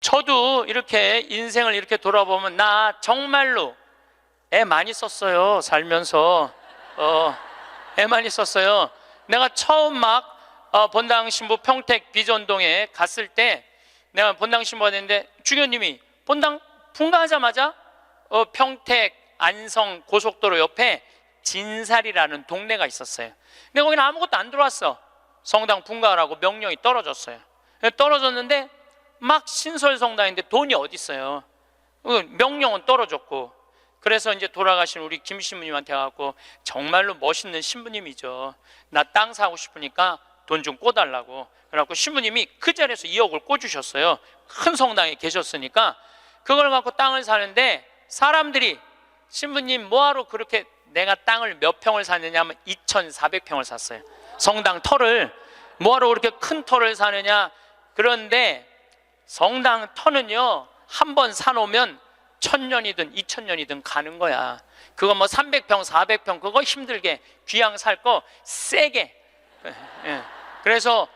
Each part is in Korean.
저도 이렇게 인생을 이렇게 돌아보면 나 정말로 애 많이 썼어요. 살면서 애 많이 썼어요. 내가 처음 막 본당 신부 평택 비전동에 갔을 때 내가 본당 신부가 됐는데 주교님이 본당 분가하자마자 평택 안성 고속도로 옆에 진살이라는 동네가 있었어요. 근데 거기는 아무것도 안 들어왔어. 성당 분가하라고 명령이 떨어졌어요. 떨어졌는데 막 신설성당인데 돈이 어디 있어요. 명령은 떨어졌고. 그래서 이제 돌아가신 우리 김 신부님한테 가고, 정말로 멋있는 신부님이죠. 나 땅 사고 싶으니까 돈 좀 꿔달라고. 그래갖고 신부님이 그 자리에서 2억을 꿔주셨어요. 큰 성당에 계셨으니까. 그걸 갖고 땅을 사는데 사람들이 신부님 뭐하러 그렇게, 내가 땅을 몇 평을 샀느냐 하면 2,400평을 샀어요. 성당 터를 뭐하러 그렇게 큰 터를 사느냐. 그런데 성당 터는요, 한 번 사놓으면 1,000년이든 2,000년이든 가는 거야. 그거 뭐 300평 400평 그거 힘들게 귀양 살 거 세게. 그래서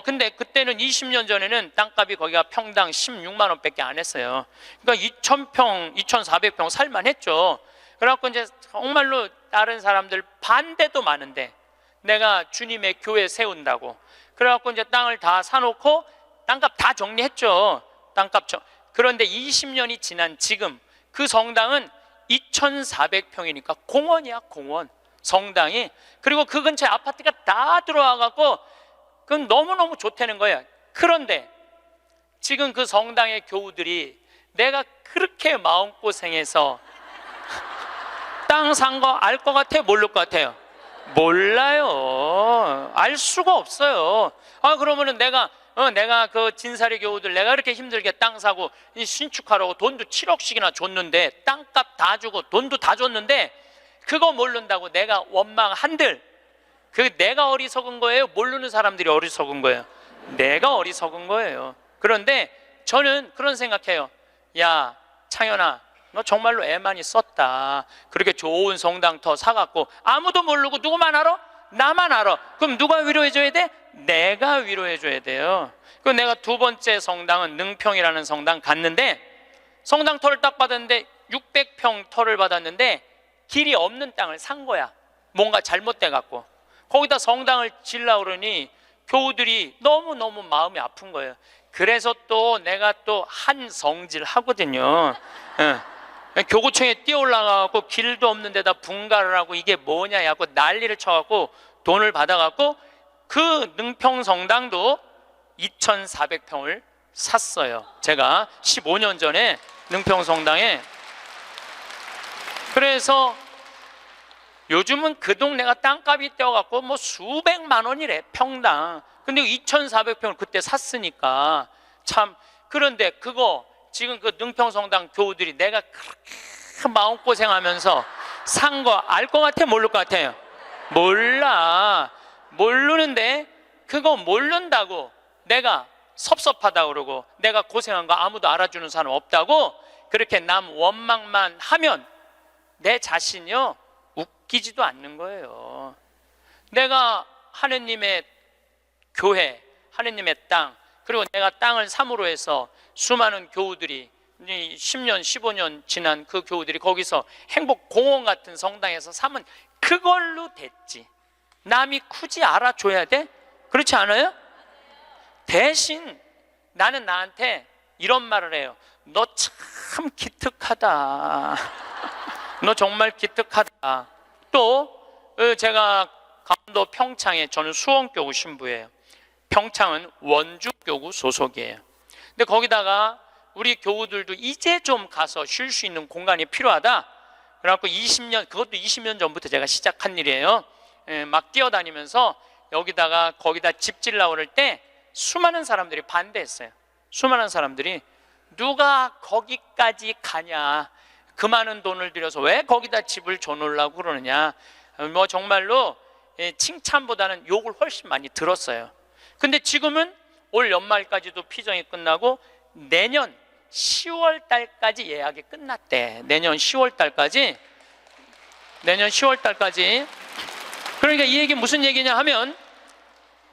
근데 그때는 20년 전에는 땅값이 거기가 평당 16만 원밖에 안 했어요. 그러니까 2,000평 2,400평 살만 했죠. 그래갖고 이제 정말로 다른 사람들 반대도 많은데 내가 주님의 교회 세운다고 그래갖고 이제 땅을 다 사놓고 땅값 다 정리했죠. 그런데 20년이 지난 지금 그 성당은 2,400평이니까 공원이야, 공원. 성당이. 그리고 그 근처에 아파트가 다 들어와갖고 그건 너무너무 좋다는 거예요. 그런데 지금 그 성당의 교우들이 내가 그렇게 마음고생해서 땅 산 거 알 것 같아요? 모를 것 같아요? 몰라요. 알 수가 없어요. 그러면은 내가 그 진사리 교우들 내가 그렇게 힘들게 땅 사고 신축하라고 돈도 7억씩이나 줬는데, 땅값 다 주고 돈도 다 줬는데 그거 모른다고 내가 원망한들, 그 내가 어리석은 거예요? 모르는 사람들이 어리석은 거예요? 내가 어리석은 거예요. 그런데 저는 그런 생각해요. 야, 창현아, 너 정말로 애 많이 썼다. 그렇게 좋은 성당터 사갖고 아무도 모르고 누구만 알아? 나만 알아. 그럼 누가 위로해줘야 돼? 내가 위로해줘야 돼요. 그 내가 두 번째 성당은 능평이라는 성당 갔는데, 성당 터를 딱 받았는데 600평 터를 받았는데 길이 없는 땅을 산 거야. 뭔가 잘못돼 갖고 거기다 성당을 지으려고 그러니 교우들이 너무너무 마음이 아픈 거예요. 그래서 또 내가 또 한 성질 하거든요. 교구청에 뛰어 올라가갖고 길도 없는 데다 분가를 하고 이게 뭐냐 하고 난리를 쳐갖고 돈을 받아갖고 그 능평성당도 2,400평을 샀어요. 제가 15년 전에 능평성당에. 그래서 요즘은 그 동네가 땅값이 뛰어갖고 뭐 수백만 원이래, 평당. 근데 2,400평을 그때 샀으니까 참. 그런데 그거 지금 그 능평성당 교우들이 내가 그렇게 마음고생하면서 산 거 알 것 같아? 모를 것 같아요? 몰라. 모르는데 그거 모른다고 내가 섭섭하다고 그러고 내가 고생한 거 아무도 알아주는 사람 없다고 그렇게 남 원망만 하면 내 자신이요 웃기지도 않는 거예요. 내가 하느님의 교회, 하느님의 땅, 그리고 내가 땅을 삼으로 해서 수많은 교우들이 10년, 15년 지난 그 교우들이 거기서 행복공원 같은 성당에서 사면 그걸로 됐지. 남이 굳이 알아줘야 돼? 그렇지 않아요? 대신 나는 나한테 이런 말을 해요. 너 참 기특하다. 너 정말 기특하다. 또 제가 강원도 평창에, 저는 수원교구 신부예요. 평창은 원주교구 소속이에요. 근데 거기다가 우리 교우들도 이제 좀 가서 쉴 수 있는 공간이 필요하다. 그래갖고 20년, 그것도 20년 전부터 제가 시작한 일이에요. 막 뛰어다니면서 거기다 집 지으려고 그럴 때 수많은 사람들이 반대했어요. 수많은 사람들이 누가 거기까지 가냐, 그 많은 돈을 들여서 왜 거기다 집을 줘놓으려고 그러느냐, 뭐 정말로 칭찬보다는 욕을 훨씬 많이 들었어요. 근데 지금은 올 연말까지도 피정이 끝나고 내년 10월 달까지 예약이 끝났대. 내년 10월 달까지. 그러니까 이 얘기 무슨 얘기냐 하면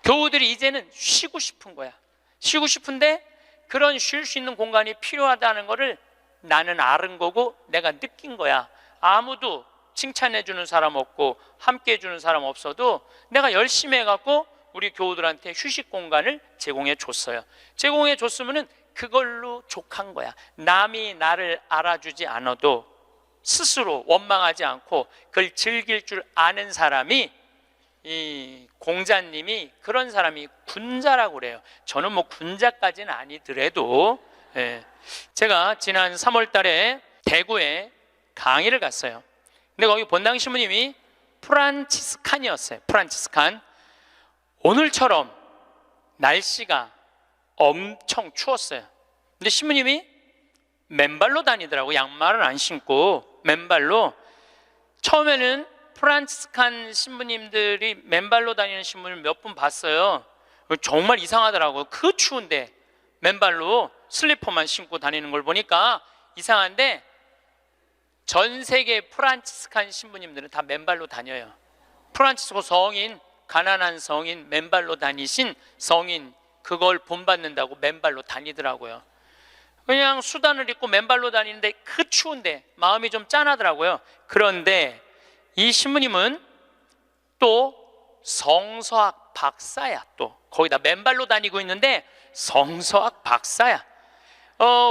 교우들이 이제는 쉬고 싶은 거야. 쉬고 싶은데 그런 쉴 수 있는 공간이 필요하다는 것을 나는 아는 거고 내가 느낀 거야. 아무도 칭찬해 주는 사람 없고 함께 해주는 사람 없어도 내가 열심히 해갖고 우리 교우들한테 휴식 공간을 제공해 줬어요. 제공해 줬으면은 그걸로 족한 거야. 남이 나를 알아주지 않아도 스스로 원망하지 않고 그걸 즐길 줄 아는 사람이, 이 공자님이 그런 사람이 군자라고 그래요. 저는 뭐 군자까지는 아니더라도, 제가 지난 3월 달에 대구에 강의를 갔어요. 근데 거기 본당 신부님이 프란치스칸이었어요. 프란치스칸. 오늘처럼 날씨가 엄청 추웠어요. 근데 신부님이 맨발로 다니더라고. 양말을 안 신고 맨발로. 처음에는 프란치스칸 신부님들이 맨발로 다니는 신부님 몇 분 봤어요. 정말 이상하더라고요. 그 추운데 맨발로 슬리퍼만 신고 다니는 걸 보니까 이상한데, 전 세계 프란치스칸 신부님들은 다 맨발로 다녀요. 프란치스코 성인, 가난한 성인, 맨발로 다니신 성인, 그걸 본받는다고 맨발로 다니더라고요. 그냥 수단을 입고 맨발로 다니는데 그 추운데 마음이 좀 짠하더라고요. 그런데 이 신부님은 또 성서학 박사야. 또 거기다 맨발로 다니고 있는데 성서학 박사야.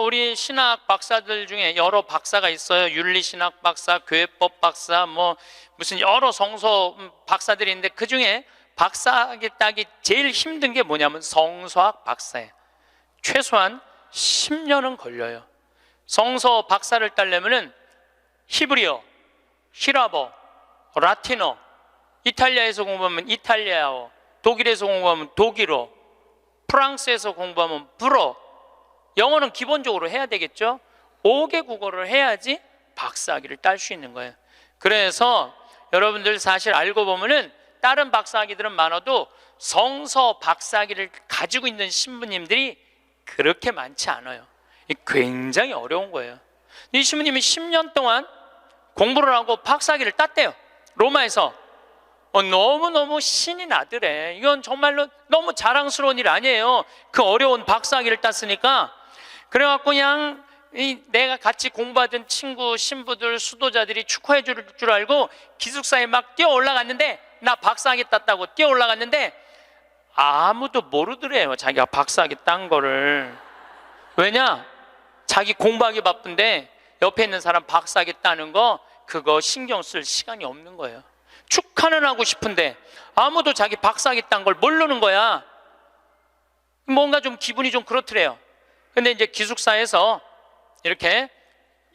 우리 신학 박사들 중에 여러 박사가 있어요. 윤리신학 박사, 교회법 박사, 뭐 무슨 여러 성서 박사들이 있는데 그 중에 박사학위 따기 제일 힘든 게 뭐냐면 성서학 박사예요. 최소한 10년은 걸려요. 성서 박사를 따려면은 히브리어, 히라버, 라틴어, 이탈리아에서 공부하면 이탈리아어, 독일에서 공부하면 독일어, 프랑스에서 공부하면 불어, 영어는 기본적으로 해야 되겠죠. 5개 국어를 해야지 박사학위를 딸 수 있는 거예요. 그래서 여러분들 사실 알고 보면은 다른 박사학위들은 많아도 성서 박사학위를 가지고 있는 신부님들이 그렇게 많지 않아요. 굉장히 어려운 거예요. 이 신부님이 10년 동안 공부를 하고 박사학위를 땄대요. 로마에서. 너무너무 신이 나더래. 이건 정말로 너무 자랑스러운 일 아니에요. 그 어려운 박사학위를 땄으니까. 그래갖고 그냥 내가 같이 공부하던 친구, 신부들, 수도자들이 축하해 줄 알고 기숙사에 막 뛰어 올라갔는데, 나 박사학위 땄다고 뛰어 올라갔는데 아무도 모르더래요. 자기가 박사학위 딴 거를. 왜냐? 자기 공부하기 바쁜데 옆에 있는 사람 박사학위 따는 거 그거 신경 쓸 시간이 없는 거예요. 축하는 하고 싶은데 아무도 자기 박사학위 딴 걸 모르는 거야. 뭔가 좀 기분이 좀 그렇더래요. 근데 이제 기숙사에서 이렇게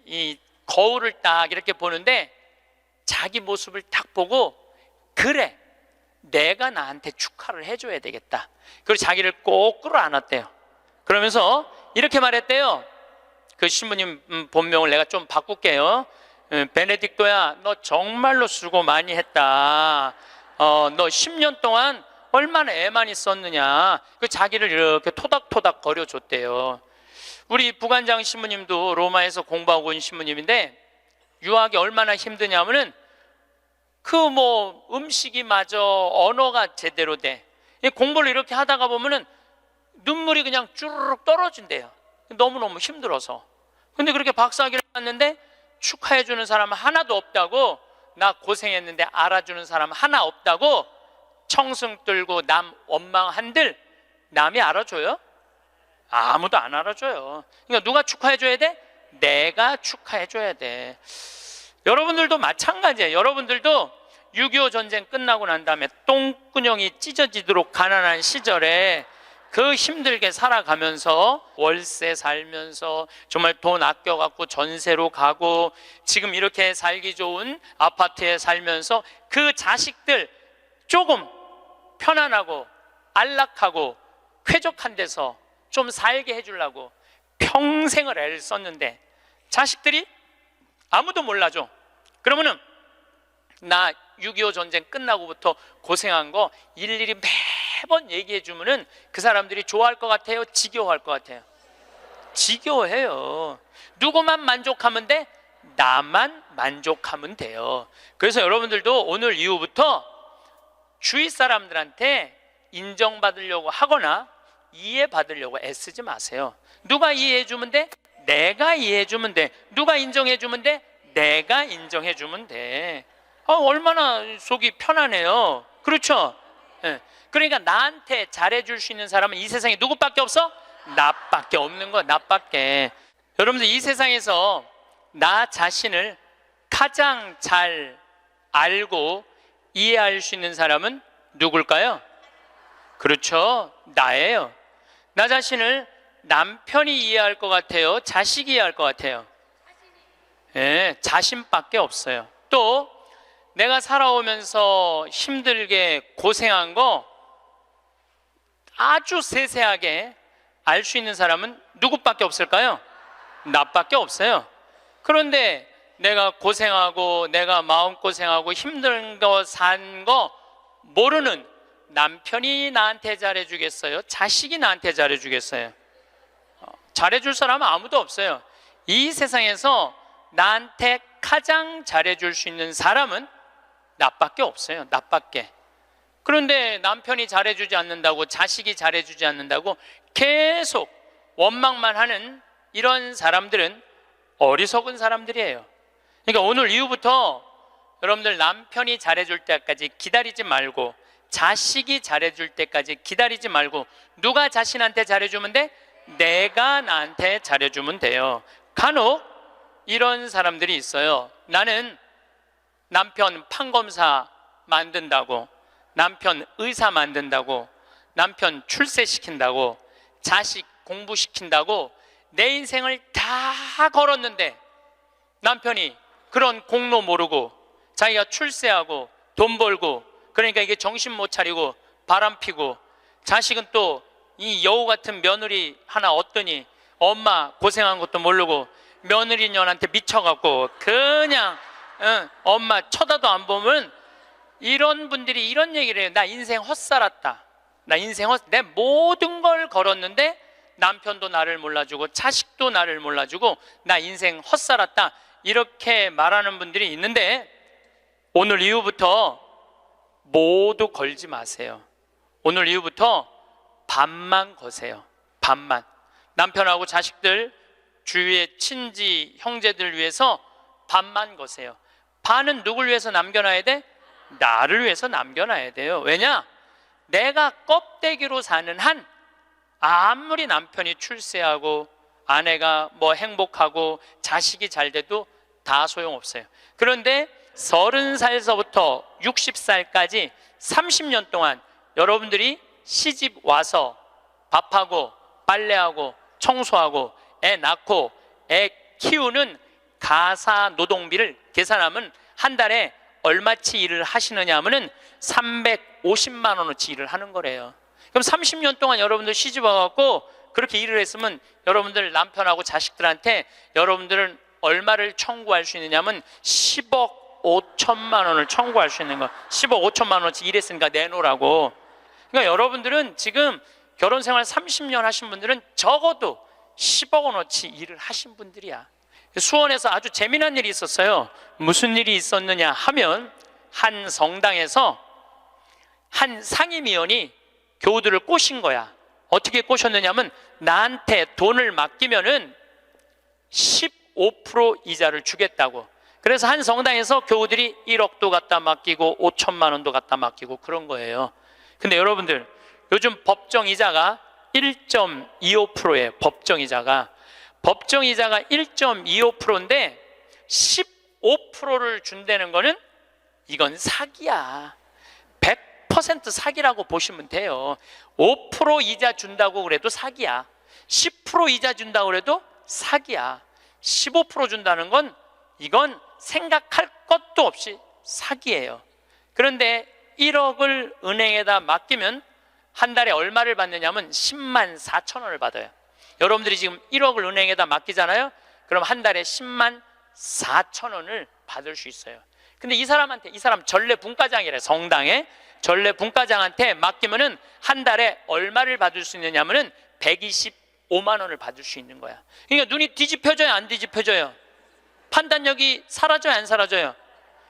이 거울을 딱 이렇게 보는데 자기 모습을 딱 보고, 그래, 내가 나한테 축하를 해줘야 되겠다. 그리고 자기를 꼭 끌어안았대요. 그러면서 이렇게 말했대요. 그 신부님 본명을 내가 좀 바꿀게요. 베네딕토야, 너 정말로 수고 많이 했다. 너 10년 동안 얼마나 애 많이 썼느냐. 그 자기를 이렇게 토닥토닥 거려줬대요. 우리 부관장 신부님도 로마에서 공부하고 온 신부님인데 유학이 얼마나 힘드냐면은 그 뭐 음식이 마저 언어가 제대로 돼. 공부를 이렇게 하다가 보면은 눈물이 그냥 쭈르륵 떨어진대요. 너무너무 힘들어서. 근데 그렇게 박사학위를 땄는데 축하해주는 사람 하나도 없다고, 나 고생했는데 알아주는 사람 하나 없다고 청승 떨고 남 원망한들 남이 알아줘요? 아무도 안 알아줘요. 그러니까 누가 축하해줘야 돼? 내가 축하해줘야 돼. 여러분들도 마찬가지예요. 여러분들도 6.25 전쟁 끝나고 난 다음에 똥구녕이 찢어지도록 가난한 시절에 그 힘들게 살아가면서 월세 살면서 정말 돈 아껴갖고 전세로 가고 지금 이렇게 살기 좋은 아파트에 살면서 그 자식들 조금 편안하고 안락하고 쾌적한 데서 좀 살게 해주려고 평생을 애를 썼는데 자식들이 아무도 몰라줘. 그러면은 나 6.25 전쟁 끝나고부터 고생한 거 일일이 매번 얘기해 주면은 그 사람들이 좋아할 것 같아요? 지겨워할 것 같아요? 지겨워해요. 누구만 만족하면 돼? 나만 만족하면 돼요. 그래서 여러분들도 오늘 이후부터 주위 사람들한테 인정받으려고 하거나 이해받으려고 애쓰지 마세요. 누가 이해해주면 돼? 내가 이해해주면 돼. 누가 인정해주면 돼? 내가 인정해주면 돼. 얼마나 속이 편하네요. 그렇죠? 네. 그러니까 나한테 잘해줄 수 있는 사람은 이 세상에 누구밖에 없어? 나밖에 없는 거야. 나밖에. 여러분들, 이 세상에서 나 자신을 가장 잘 알고 이해할 수 있는 사람은 누굴까요? 그렇죠, 나예요. 나 자신을 남편이 이해할 것 같아요? 자식이 이해할 것 같아요? 예, 자신밖에 없어요. 또 내가 살아오면서 힘들게 고생한 거 아주 세세하게 알 수 있는 사람은 누구밖에 없을까요? 나밖에 없어요. 그런데 내가 고생하고 내가 마음고생하고 힘든 거 산 거 모르는 남편이 나한테 잘해주겠어요? 자식이 나한테 잘해주겠어요? 잘해줄 사람은 아무도 없어요. 이 세상에서 나한테 가장 잘해줄 수 있는 사람은 나밖에 없어요. 나밖에. 그런데 남편이 잘해주지 않는다고, 자식이 잘해주지 않는다고 계속 원망만 하는 이런 사람들은 어리석은 사람들이에요. 그러니까 오늘 이후부터 여러분들 남편이 잘해줄 때까지 기다리지 말고, 자식이 잘해줄 때까지 기다리지 말고, 누가 자신한테 잘해주면 돼? 내가 나한테 잘해주면 돼요. 간혹 이런 사람들이 있어요. 나는 남편 판검사 만든다고, 남편 의사 만든다고, 남편 출세시킨다고, 자식 공부시킨다고 내 인생을 다 걸었는데 남편이 그런 공로 모르고 자기가 출세하고 돈 벌고, 그러니까 이게 정신 못 차리고 바람 피고, 자식은 또 이 여우 같은 며느리 하나 얻더니 엄마 고생한 것도 모르고 며느리년한테 미쳐갖고 그냥 엄마 쳐다도 안 보면, 이런 분들이 이런 얘기를 해요. 나 인생 헛살았다. 나 인생 내 모든 걸 걸었는데 남편도 나를 몰라주고 자식도 나를 몰라주고 나 인생 헛살았다. 이렇게 말하는 분들이 있는데, 오늘 이후부터 모두 걸지 마세요. 오늘 이후부터 반만 거세요. 반만. 남편하고 자식들, 주위의 친지 형제들 위해서 반만 거세요. 반은 누굴 위해서 남겨놔야 돼? 나를 위해서 남겨놔야 돼요. 왜냐? 내가 껍데기로 사는 한 아무리 남편이 출세하고 아내가 뭐 행복하고 자식이 잘 돼도 다 소용없어요. 그런데 30살서부터 60살까지 30년 동안 여러분들이 시집 와서 밥하고 빨래하고 청소하고 애 낳고 애 키우는 가사 노동비를 계산하면 한 달에 얼마치 일을 하시느냐 하면은 350만 원어치 일을 하는 거래요. 그럼 30년 동안 여러분들 시집 와갖고 그렇게 일을 했으면 여러분들 남편하고 자식들한테 여러분들은 얼마를 청구할 수 있느냐면 10억 5천만 원을 청구할 수 있는 거. 10억 5천만 원어치 일했으니까 내놓으라고. 그러니까 여러분들은 지금 결혼 생활 30년 하신 분들은 적어도 10억 원어치 일을 하신 분들이야. 수원에서 아주 재미난 일이 있었어요. 무슨 일이 있었느냐 하면, 한 성당에서 한 상임위원이 교우들을 꼬신 거야. 어떻게 꼬셨느냐면, 나한테 돈을 맡기면은 15% 이자를 주겠다고. 그래서 한 성당에서 교우들이 1억도 갖다 맡기고 5천만 원도 갖다 맡기고 그런 거예요. 근데 여러분들, 요즘 법정이자가 1.25%예요. 법정이자가 1.25%인데 15%를 준다는 거는 이건 사기야. 100% 사기라고 보시면 돼요. 5% 이자 준다고 그래도 사기야. 10% 이자 준다고 그래도 사기야. 15% 준다는 건 이건 생각할 것도 없이 사기예요. 그런데 1억을 은행에다 맡기면 한 달에 얼마를 받느냐면 10만 4천 원을 받아요. 여러분들이 지금 1억을 은행에다 맡기잖아요. 그럼 한 달에 10만 4천 원을 받을 수 있어요. 근데 이 사람 전례 분과장이래. 성당에 전례 분과장한테 맡기면은 한 달에 얼마를 받을 수 있느냐면은 125만 원을 받을 수 있는 거야. 그러니까 눈이 뒤집혀져요, 안 뒤집혀져요? 판단력이 사라져요, 안 사라져요?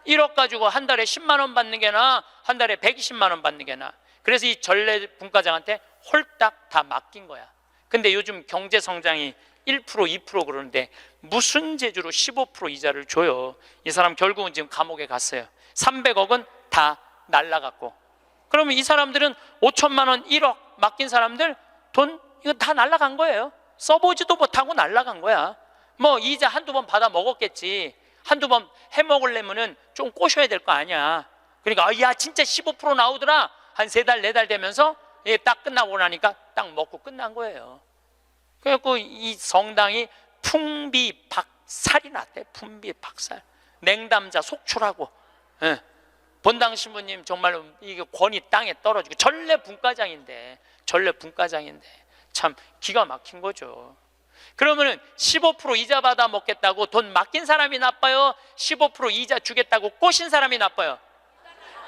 1억 가지고 한 달에 10만 원 받는 게 나아, 한 달에 120만 원 받는 게 나아. 그래서 이 전례 분과장한테 홀딱 다 맡긴 거야. 근데 요즘 경제 성장이 1%, 2% 그러는데 무슨 재주로 15% 이자를 줘요? 이 사람 결국은 지금 감옥에 갔어요. 300억은 다 날라갔고. 그러면 이 사람들은 5천만 원, 1억 맡긴 사람들 돈 이거 다 날라간 거예요. 써보지도 못하고 날라간 거야. 뭐 이자 한두 번 받아 먹었겠지. 한두 번 해먹으려면은 좀 꼬셔야 될 거 아니야. 그러니까 야 진짜 15% 나오더라. 한 3달, 4달 되면서 딱 끝나고 나니까 딱 먹고 끝난 거예요. 그래갖고 이 성당이 풍비박살이 났대. 풍비박살. 냉담자 속출하고. 예. 본당 신부님 정말로 이게 권위 땅에 떨어지고 전래 분과장인데 참 기가 막힌 거죠. 그러면은 15% 이자 받아 먹겠다고 돈 맡긴 사람이 나빠요? 15% 이자 주겠다고 꼬신 사람이 나빠요?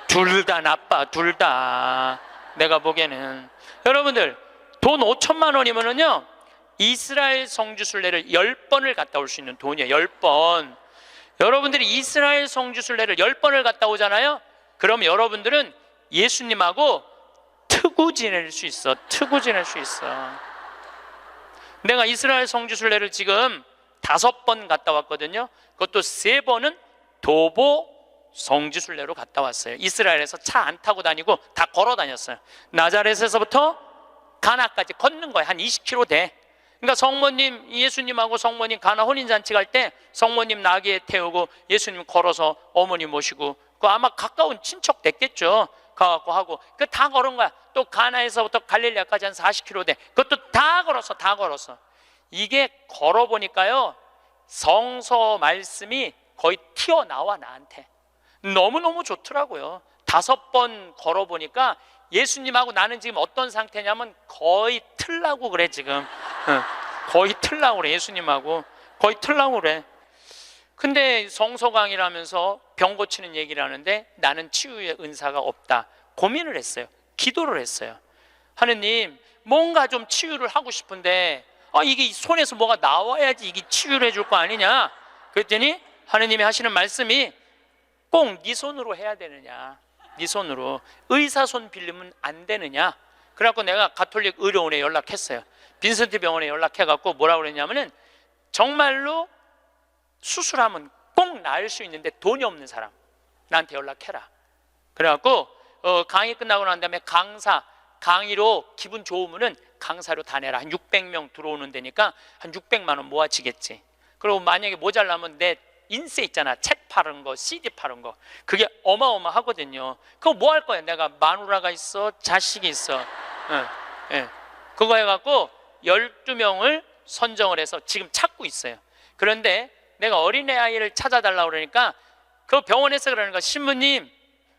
둘 다 나빠. 둘 다. 내가 보기에는 여러분들 돈 5천만 원이면은요 이스라엘 성지순례를 10번을 갔다 올 수 있는 돈이에요. 10번. 여러분들이 이스라엘 성지순례를 10번을 갔다 오잖아요. 그럼 여러분들은 예수님하고 트구 지낼 수 있어. 트구 지낼 수 있어. 내가 이스라엘 성지순례를 지금 5번 갔다 왔거든요. 그것도 3번은 도보 성지순례로 갔다 왔어요. 이스라엘에서 차 안 타고 다니고 다 걸어 다녔어요. 나자렛에서부터 가나까지 걷는 거예요. 한 20km 돼. 그러니까 성모님, 예수님하고 성모님 가나 혼인잔치 갈 때 성모님 나귀에 태우고 예수님 걸어서 어머니 모시고 그 아마 가까운 친척 됐겠죠. 가갖고 하고 그 다 걸은 거야. 또 가나에서부터 갈릴리아까지 한 40km 돼. 그것도 다 걸었어. 이게 걸어보니까요 성서 말씀이 거의 튀어나와 나한테. 너무너무 좋더라고요. 5번 걸어보니까 예수님하고 나는 지금 어떤 상태냐면 거의 틀라고 그래 지금. 거의 틀라고 그래. 예수님하고 거의 틀라고 그래. 근데 성서강이라면서 병 고치는 얘기를 하는데 나는 치유의 은사가 없다. 고민을 했어요. 기도를 했어요. 하느님 뭔가 좀 치유를 하고 싶은데 이게 손에서 뭐가 나와야지 이게 치유를 해줄 거 아니냐. 그랬더니 하느님이 하시는 말씀이 꼭 네 손으로 해야 되느냐. 네 손으로. 의사 손 빌리면 안 되느냐. 그래갖고 내가 가톨릭 의료원에 연락했어요. 빈센트 병원에 연락해갖고 뭐라고 그랬냐면은 정말로 수술하면 꼭 나을 수 있는데 돈이 없는 사람 나한테 연락해라. 그래갖고 강의 끝나고 난 다음에 강의로 기분 좋으면은 강사료 다 내라. 한 600명 들어오는 데니까 한 600만 원 모아지겠지. 그리고 만약에 모자라면 내 인세 있잖아. 책 파는 거, CD 파는 거. 그게 어마어마하거든요. 그거 뭐 할 거야? 내가 마누라가 있어, 자식이 있어. 그거 해갖고 12명을 선정을 해서 지금 찾고 있어요. 그런데 내가 어린애 아이를 찾아달라고 그러니까 그 병원에서 그러는 거야. 신부님,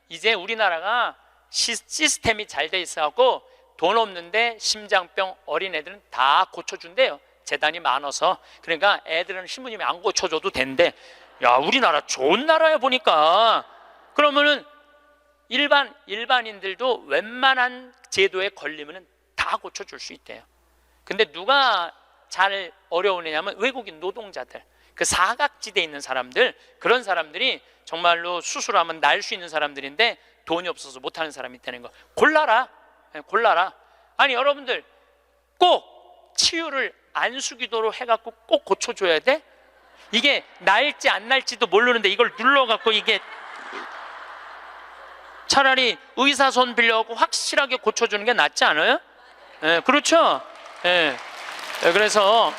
이제 우리나라가 시스템이 잘 돼 있어갖고 돈 없는데 심장병 어린애들은 다 고쳐준대요. 재단이 많아서. 그러니까 애들은 신부님이 안 고쳐줘도 된대. 야, 우리나라 좋은 나라야 보니까. 그러면은 일반인들도 웬만한 제도에 걸리면은 다 고쳐줄 수 있대요. 근데 누가 잘 어려우냐면 외국인 노동자들, 그 사각지대에 있는 사람들, 그런 사람들이 정말로 수술하면 날 수 있는 사람들인데 돈이 없어서 못하는 사람이 되는 거. 골라라. 아니 여러분들 꼭 치유를 안수기도로 해갖고 꼭 고쳐줘야 돼? 이게 날지 안 날지도 모르는데 이걸 눌러갖고 이게 차라리 의사 손 빌려갖고 확실하게 고쳐주는 게 낫지 않아요? 그렇죠? 그래서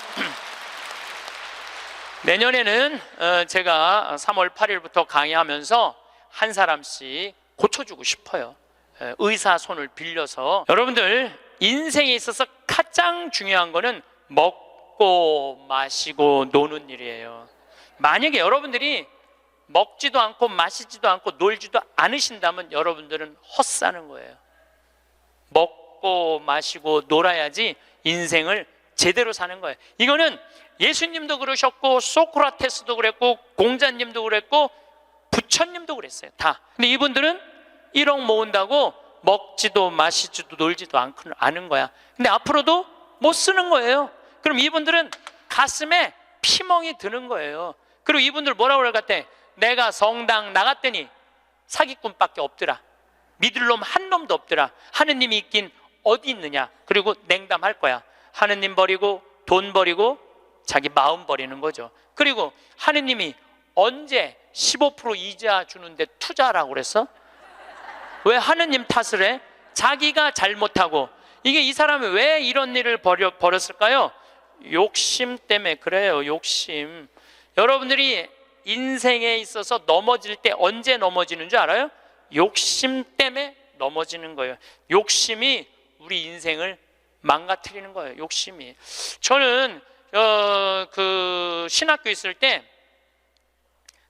내년에는 제가 3월 8일부터 강의하면서 한 사람씩 고쳐주고 싶어요. 의사 손을 빌려서. 여러분들 인생에 있어서 가장 중요한 거는 먹고 마시고 노는 일이에요. 만약에 여러분들이 먹지도 않고 마시지도 않고 놀지도 않으신다면 여러분들은 헛사는 거예요. 먹고 마시고 놀아야지 인생을 제대로 사는 거예요. 이거는 예수님도 그러셨고 소크라테스도 그랬고 공자님도 그랬고 부처님도 그랬어요. 다. 근데 이분들은 1억 모은다고 먹지도 마시지도 놀지도 않은 거야. 근데 앞으로도 못 쓰는 거예요. 그럼 이분들은 가슴에 피멍이 드는 거예요. 그리고 이분들 뭐라고 그럴 것 같아? 내가 성당 나갔더니 사기꾼밖에 없더라. 믿을 놈 한 놈도 없더라. 하느님이 있긴 어디 있느냐? 그리고 냉담할 거야. 하느님 버리고 돈 버리고 자기 마음 버리는 거죠. 그리고 하느님이 언제 15% 이자 주는데 투자라고 그랬어? 왜 하느님 탓을 해? 자기가 잘못하고. 이게 이 사람이 왜 이런 일을 벌였을까요? 욕심 때문에 그래요. 욕심. 여러분들이 인생에 있어서 넘어질 때 언제 넘어지는 줄 알아요? 욕심 때문에 넘어지는 거예요. 욕심이 우리 인생을 망가뜨리는 거예요. 욕심이. 저는 그 신학교 있을 때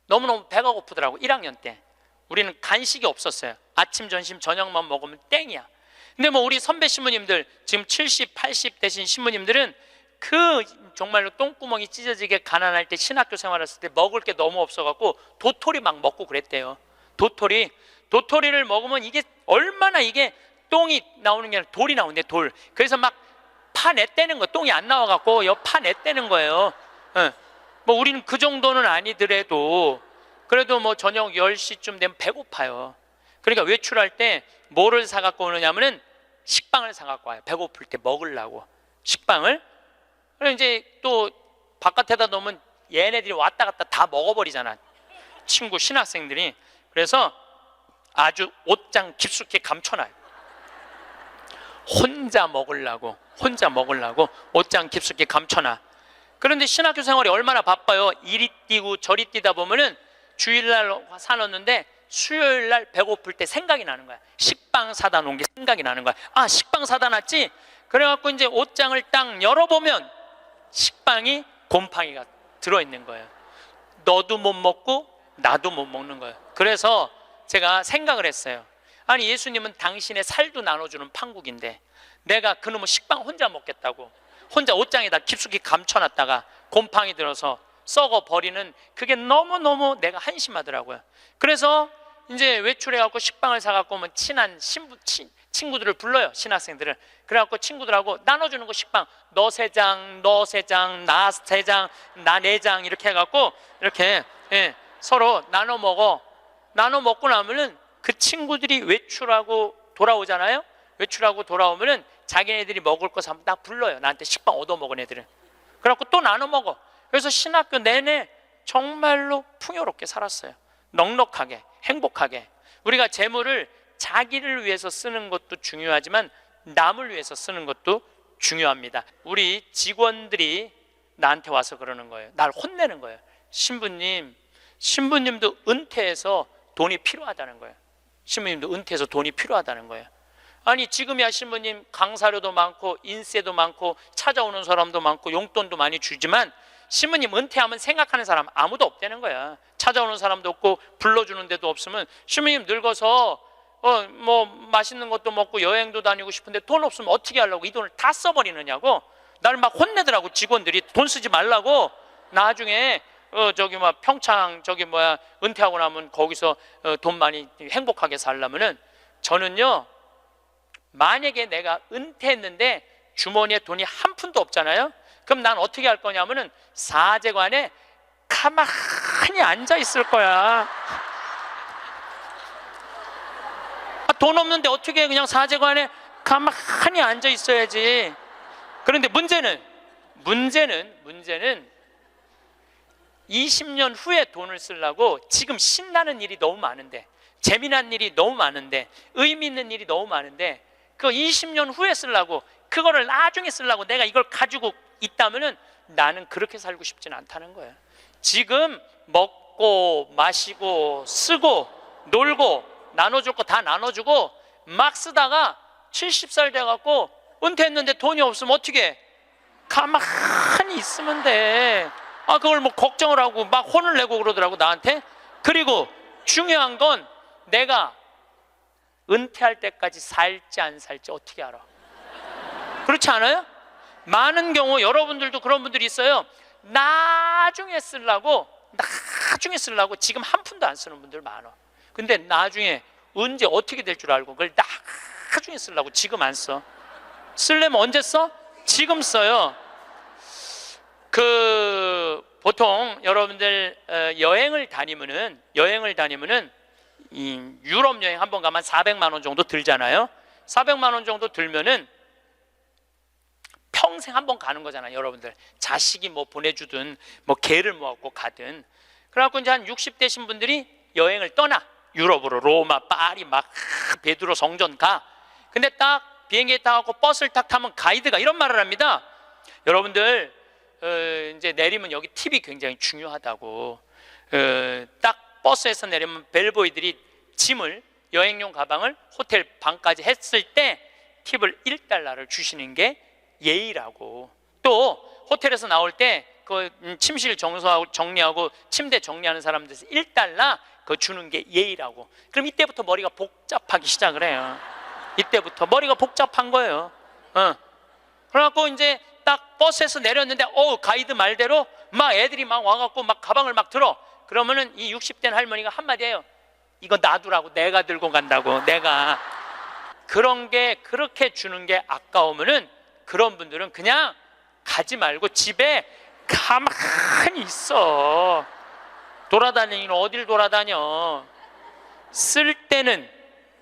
너무너무 배가 고프더라고. 1학년 때 우리는 간식이 없었어요. 아침, 점심, 저녁만 먹으면 땡이야. 근데 뭐 우리 선배 신부님들, 지금 70, 80 되신 신부님들은 그 정말로 똥구멍이 찢어지게 가난할 때, 신학교 생활했을 때 먹을 게 너무 없어갖고 도토리 막 먹고 그랬대요. 도토리를 먹으면 이게 얼마나, 이게 똥이 나오는 게 아니라 돌이 나오는데, 돌. 그래서 막 파냈다는 거, 똥이 안 나와갖고 파냈다는 거예요. 뭐 우리는 그 정도는 아니더라도 그래도 뭐 저녁 10시쯤 되면 배고파요. 그러니까 외출할 때 뭐를 사갖고 오느냐면은 식빵을 사갖고 와요. 배고플 때 먹으려고 식빵을. 그럼 이제 또 바깥에다 놓으면 얘네들이 왔다 갔다 다 먹어버리잖아, 친구 신학생들이. 그래서 아주 옷장 깊숙이 감춰놔요. 혼자 먹으려고 옷장 깊숙이 감춰놔. 그런데 신학교 생활이 얼마나 바빠요. 이리 뛰고 저리 뛰다 보면은 주일날 사놓는데 수요일날 배고플 때 생각이 나는 거야. 식빵 사다 놓은 게 생각이 나는 거야. 아, 식빵 사다 놨지? 그래갖고 이제 옷장을 딱 열어보면 식빵이, 곰팡이가 들어있는 거예요. 너도 못 먹고 나도 못 먹는 거예요. 그래서 제가 생각을 했어요. 아니, 예수님은 당신의 살도 나눠주는 판국인데 내가 그놈의 식빵 혼자 먹겠다고 혼자 옷장에다 깊숙이 감춰놨다가 곰팡이 들어서 썩어 버리는, 그게 너무너무 내가 한심하더라고요. 그래서 이제 외출해갖고 식빵을 사갖고 오면 친한 친구들을 불러요, 신학생들을. 그래갖고 친구들하고 나눠주는 거, 식빵. 너 3장, 너 3장, 나 3장, 나 4장 이렇게 해갖고 이렇게 서로 나눠 먹어. 나눠 먹고 나면은 그 친구들이 외출하고 돌아오잖아요. 외출하고 돌아오면은 자기네들이 먹을 거 사면 딱 불러요. 나한테 식빵 얻어먹은 애들은. 그래갖고 또 나눠 먹어. 그래서 신학교 내내 정말로 풍요롭게 살았어요. 넉넉하게, 행복하게. 우리가 재물을 자기를 위해서 쓰는 것도 중요하지만 남을 위해서 쓰는 것도 중요합니다. 우리 직원들이 나한테 와서 그러는 거예요. 날 혼내는 거예요. 신부님도 은퇴해서 돈이 필요하다는 거예요. 신부님도 은퇴해서 돈이 필요하다는 거예요. 아니, 지금이야 신부님 강사료도 많고 인세도 많고 찾아오는 사람도 많고 용돈도 많이 주지만 신부님 은퇴하면 생각하는 사람 아무도 없다는 거야. 찾아오는 사람도 없고 불러주는 데도 없으면 신부님 늙어서 뭐 맛있는 것도 먹고 여행도 다니고 싶은데 돈 없으면 어떻게 하려고 이 돈을 다 써버리느냐고 나를 막 혼내더라고. 직원들이 돈 쓰지 말라고. 나중에 평창 은퇴하고 나면 거기서 돈 많이 행복하게 살려면은, 저는요, 만약에 내가 은퇴했는데 주머니에 돈이 한 푼도 없잖아요. 그럼 난 어떻게 할 거냐면은 사제관에 가만히 앉아 있을 거야. 돈 없는데 어떻게 그냥 사제관에 가만히 앉아 있어야지. 그런데 문제는 20년 후에 돈을 쓰려고 지금 신나는 일이 너무 많은데, 재미난 일이 너무 많은데, 의미 있는 일이 너무 많은데, 그 20년 후에 쓰려고, 그거를 나중에 쓰려고 내가 이걸 가지고 있다면은 나는 그렇게 살고 싶지는 않다는 거예요. 지금 먹고 마시고 쓰고 놀고 나눠줄 거 다 나눠주고 막 쓰다가 70살 돼갖고 은퇴했는데 돈이 없으면 어떻게 해? 가만히 있으면 돼. 그걸 뭐 걱정을 하고 막 혼을 내고 그러더라고 나한테. 그리고 중요한 건 내가 은퇴할 때까지 살지 안 살지 어떻게 알아? 그렇지 않아요? 많은 경우 여러분들도 그런 분들이 있어요. 나중에 쓰려고 지금 한 푼도 안 쓰는 분들 많아. 근데 나중에 언제 어떻게 될 줄 알고 그걸 나중에 쓰려고 지금 안 써. 쓰려면 언제 써? 지금 써요. 보통 여러분들 여행을 다니면은 이 유럽 여행 한번 가면 400만 원 정도 들잖아요. 400만 원 정도 들면은 평생 한 번 가는 거잖아요. 여러분들 자식이 뭐 보내주든 뭐 개를 모아갖고 가든. 그래갖고 이제 한 60대신 분들이 여행을 떠나. 유럽으로 로마, 파리 막 베드로 성전 가. 근데 딱 비행기에 타고 버스를 딱 타면 가이드가 이런 말을 합니다. 여러분들 이제 내리면 여기 팁이 굉장히 중요하다고. 딱 버스에서 내리면 벨보이들이 짐을, 여행용 가방을 호텔 방까지 했을 때 팁을 1달러를 주시는 게 예의라고. 또 호텔에서 나올 때 그 침실 정수하고 정리하고 침대 정리하는 사람들에서 1달러 그거 주는 게 예의라고. 그럼 이때부터 머리가 복잡하기 시작을 해요. 이때부터 머리가 복잡한 거예요. 그래갖고 이제 딱 버스에서 내렸는데 가이드 말대로 막 애들이 막 와갖고 막 가방을 막 들어. 그러면은 이 60대 할머니가 한마디 해요. 이거 놔두라고. 내가 들고 간다고. 내가. 그런 게 그렇게 주는 게 아까우면은 그런 분들은 그냥 가지 말고 집에 가만히 있어. 돌아다니는 어딜 돌아다녀. 쓸 때는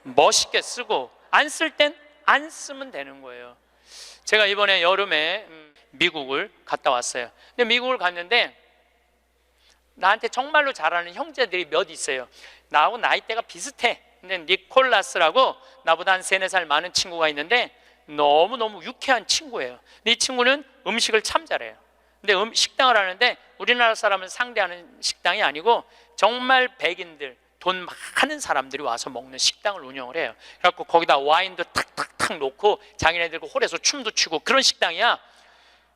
멋있게 쓰고 안 쓸 땐 안 쓰면 되는 거예요. 제가 이번에 여름에 미국을 갔다 왔어요. 근데 미국을 갔는데 나한테 정말로 잘하는 형제들이 몇 있어요. 나하고 나이대가 비슷해. 근데 니콜라스라고 나보다 한 3-4살 많은 친구가 있는데 너무너무 유쾌한 친구예요. 근데 이 친구는 음식을 참 잘해요. 근데 식당을 하는데 우리나라 사람을 상대하는 식당이 아니고 정말 백인들, 돈 많은 사람들이 와서 먹는 식당을 운영을 해요. 그래갖고 거기다 와인도 탁탁탁 놓고 자기네들 홀에서 춤도 추고 그런 식당이야.